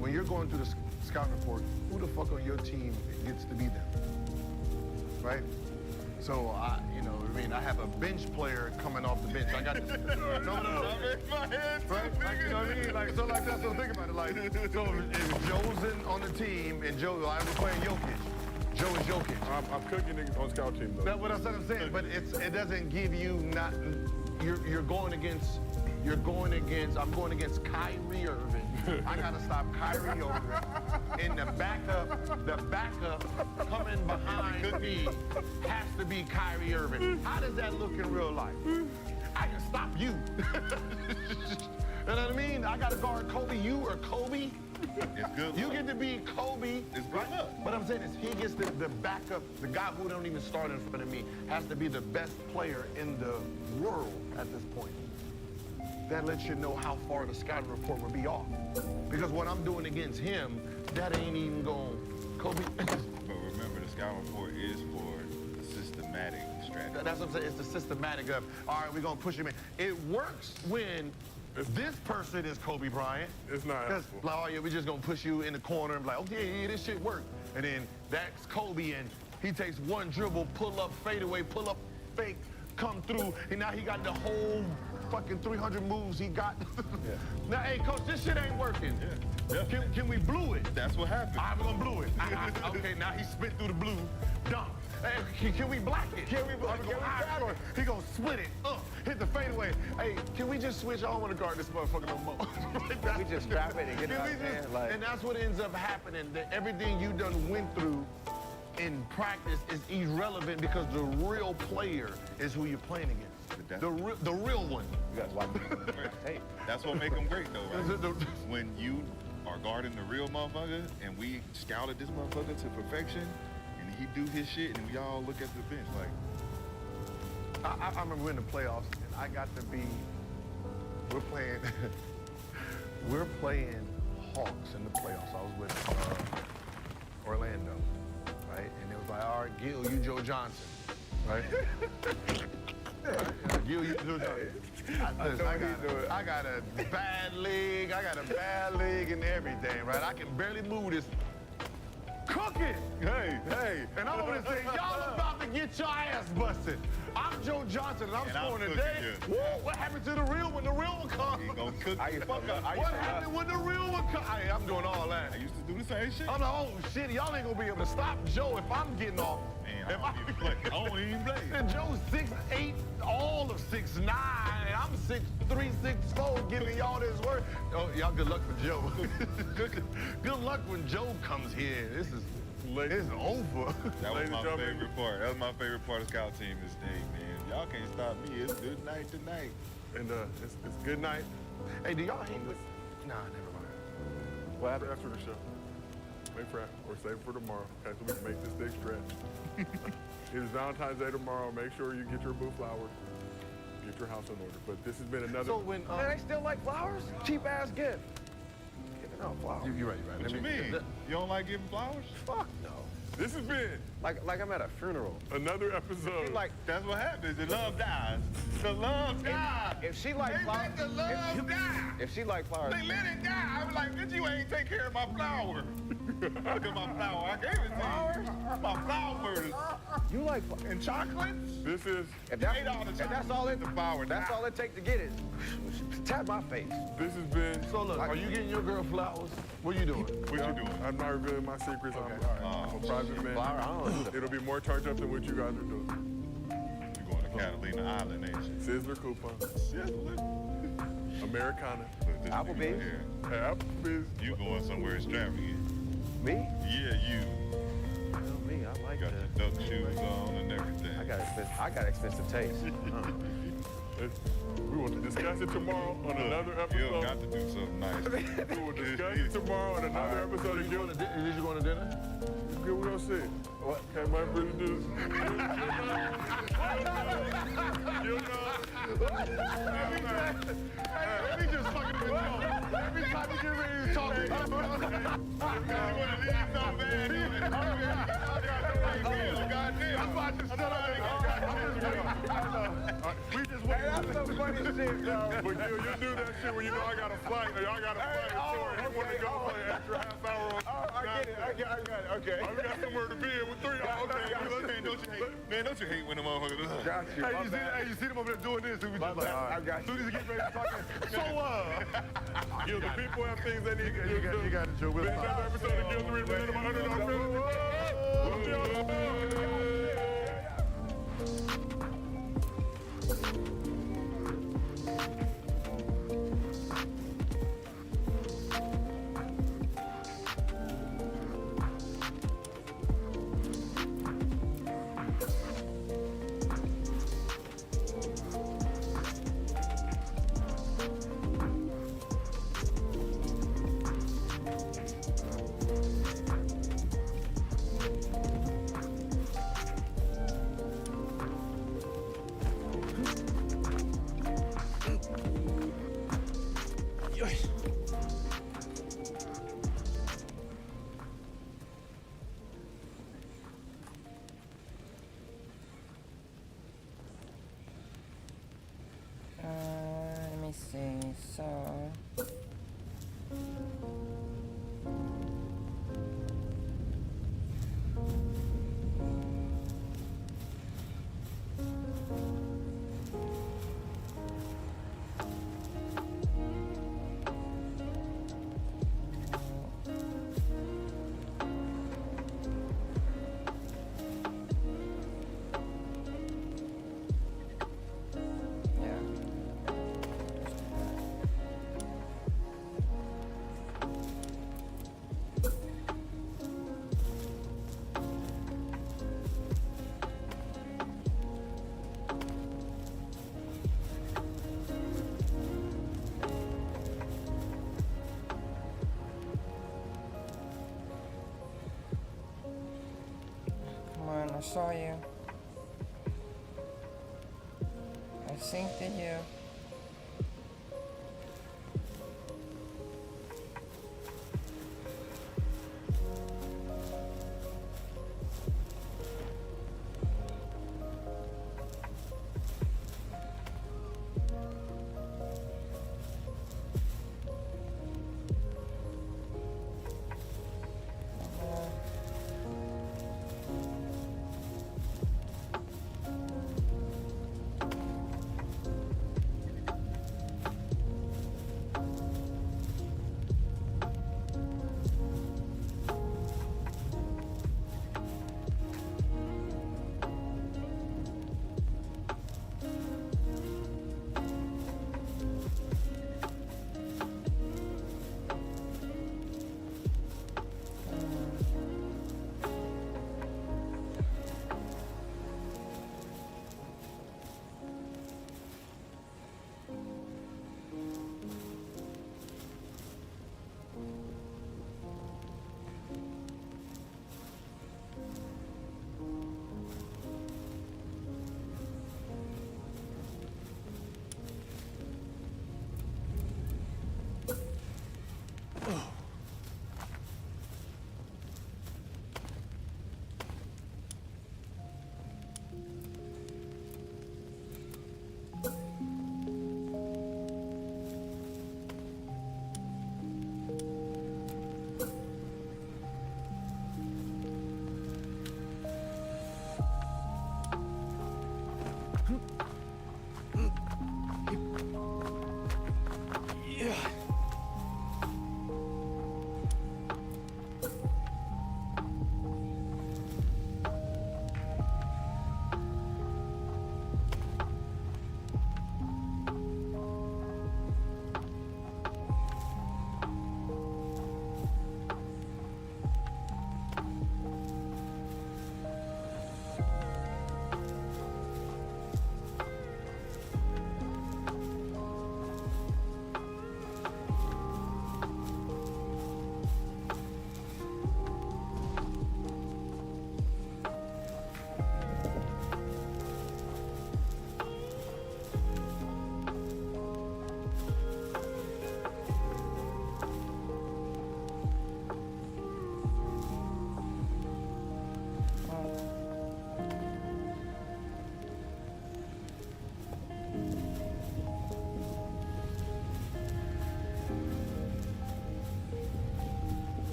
When you're going through the scouting report, who the fuck on your team gets to be them, right? So I have a bench player coming off the bench. I got this. Right? Like, you know what I mean? Like, so like that. So think about it. Like, so if Joe's on the team and Joe, I was playing Jokic. Joe is Jokic. I'm cooking niggas on scout team though. That's what I'm saying. But it doesn't give you not. You're going against. I'm going against Kyrie Irving. I gotta stop Kyrie Irving. And the backup coming behind me has to be Kyrie Irving. How does that look in real life? I can stop you. You know what I mean? I gotta guard Kobe. You or Kobe. It's good. You get to be Kobe. It's good luck. What I'm saying is he gets the backup, the guy who don't even start in front of me has to be the best player in the world at this point. That lets you know how far the scouting report would be off. Because what I'm doing against him, that ain't even going to Kobe. But remember, the scouting report is for the systematic strategy. That's what I'm saying. It's the systematic of, all right, we're going to push him in. It works when this person is Kobe Bryant. It's not Because, helpful. like, oh, yeah, we're just going to push you in the corner and be like, okay, yeah, this shit worked. And then that's Kobe, and he takes one dribble, pull up, fade away, pull up, fake, come through, and now he got the whole fucking 300 moves he got. Now, hey, coach, this shit ain't working. Yeah. Can we blue it? That's what happened. I'm gonna blue it. Okay, now he spit through the blue, dunk. Hey, can we black it? Can we black it? He gonna split it, hit the fadeaway. Hey, can we just switch? I don't want to guard this motherfucker no more. We just strap it and get it Can out we of hand, just- like- And that's what ends up happening. That everything you done went through in practice is irrelevant because the real player is who you're playing against. The real one. You guys watch tape. That's what make them great, though, Is it right? the- When you are guarding the real motherfucker, and we scouted this motherfucker to perfection, and he do his shit, and we all look at the bench like, I remember in the playoffs, and I got to be. We're playing. We're playing Hawks in the playoffs. I was with Orlando, right? And it was like, all right, Gil, you Joe Johnson, right? Gil, you Joe Johnson. I got a bad leg. I got a bad leg and everything, right? I can barely move this. Cook it! Hey. And I'm over there saying, y'all about to get your ass busted. I'm Joe Johnson and I'm And I'm scoring cooking today. you. Whoa, what happened to the real when the real one comes? he gonna cook I you. used to fuck up. What happened when the real one comes? I'm doing all that. I used to do the same shit. I'm like, oh shit, y'all ain't gonna be able to stop Joe if I'm getting off. Man, I If don't even play. I don't even play. And Joe's 6'8", all of 6'9", and I'm 6'3", 6'4", giving y'all this work. Oh, y'all good luck for Joe. Good luck when Joe comes here. This is over. That was Ladies my and gentlemen. favorite part. That was my favorite part of scout team this day, man. Y'all can't stop me. It's good night tonight. And it's good night. Hey, do y'all hang with? Nah, never mind. What happened? After the show. Wait for it, or save it for tomorrow. Okay, so we can make this big stretch. It is Valentine's Day tomorrow. Make sure you get your boo flowers. Get your house in order. But this has been another. So when Man, they still like flowers? Cheap ass gift. Giving out flowers. you're right, you're right. What you mean? You don't like giving flowers? Fuck no. This has been Like I'm at a funeral. another episode. Like, That's what happens. The love dies. The love dies. if she like They flowers, make the love die. if she like flowers, They let it die. I was like, bitch, you ain't take care of my flower. Look at my flower. I gave it to you. My flowers. you like And chocolates? This is if that's, ate all the if that's chocolate, all it, the flower that's died. all it takes to get it. Tap my face. this has been. So look, are you getting your girl flowers? What you doing? What you doing? I'm not revealing my secrets. I'm a private man. Flower, I don't know. It'll be more turned up than what you guys are doing. You going to Catalina Island, ain't you? Sizzler coupon, Americana, Look, this Applebee's? nigga here. Applebee's. You going somewhere extravagant. Me? Yeah, you. Well, me, I like Got that. your duck shoes on and everything. I got expensive taste. We will discuss it tomorrow on another You don't got episode. to do something nice. We will discuss it tomorrow on another episode of Did Gil. you go to dinner? We're gonna see. What? Okay, my brother do. Let me just fucking with Joe. Every time you get ready to talk, I'm about to shut up. We just went. That's some funny shit, bro. But Gil, you do that shit when you know I got a flight. I got a flight. So you want to go play an extra half hour on. I get it. I got it. Okay. We got somewhere to be with three. Man, don't you hate when the motherfuckers... Got you. Hey, My you bad. see them over there doing this, and we just like, all right. I got Soon as you get ready to talk, so Gil, the people have things they need to do. you got it, Joe. We'll Another stop. episode of Gil 3 Minute of my Underdog John. I saw you. I synced it here.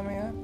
coming up?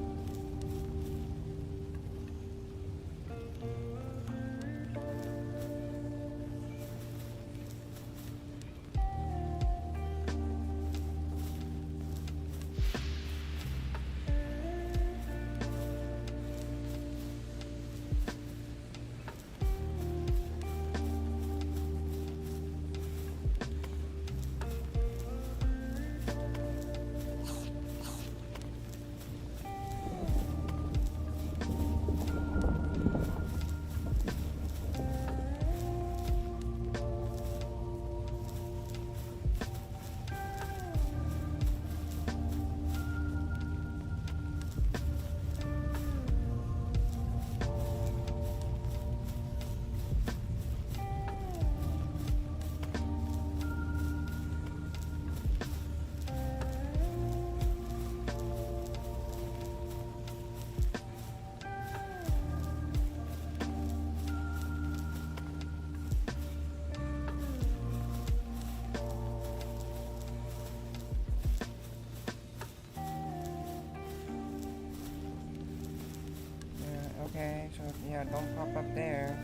Okay, so yeah, don't pop up there.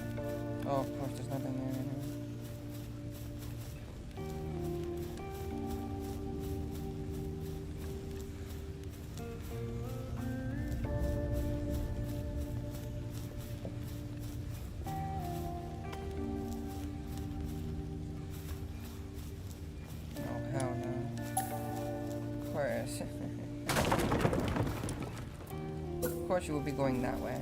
Oh, of course, there's nothing there anyway. Oh, hell no. Of course. Of course you will be going that way.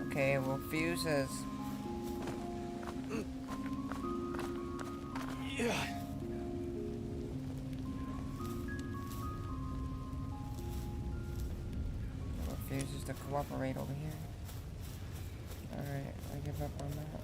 Okay, well, fuses. Well, fuses to cooperate over here. Alright, I give up on that.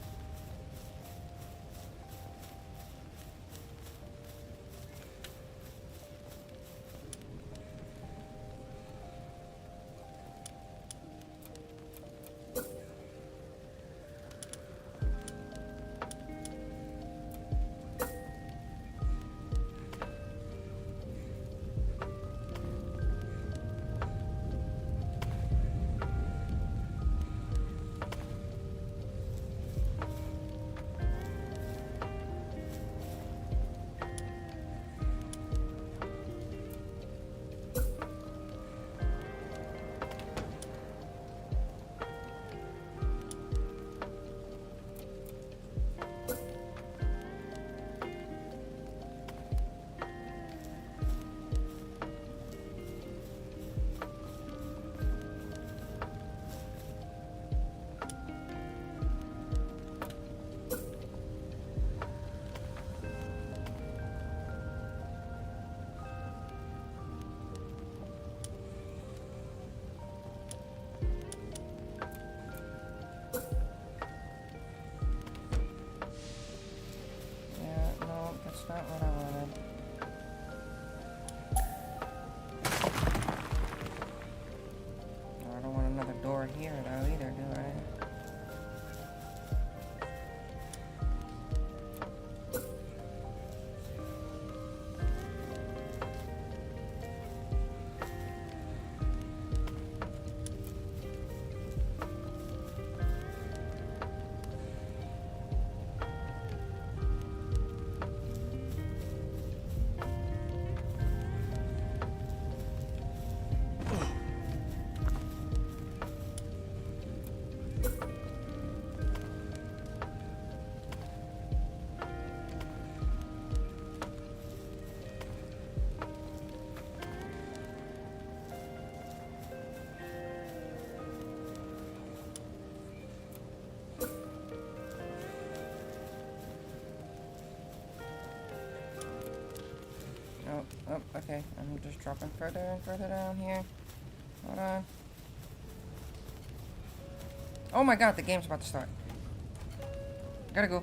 not what I wanted. I don't want another door here though either, do I? Oh, okay. I'm just dropping further and further down here. Hold on. Oh my god, the game's about to start. Gotta go.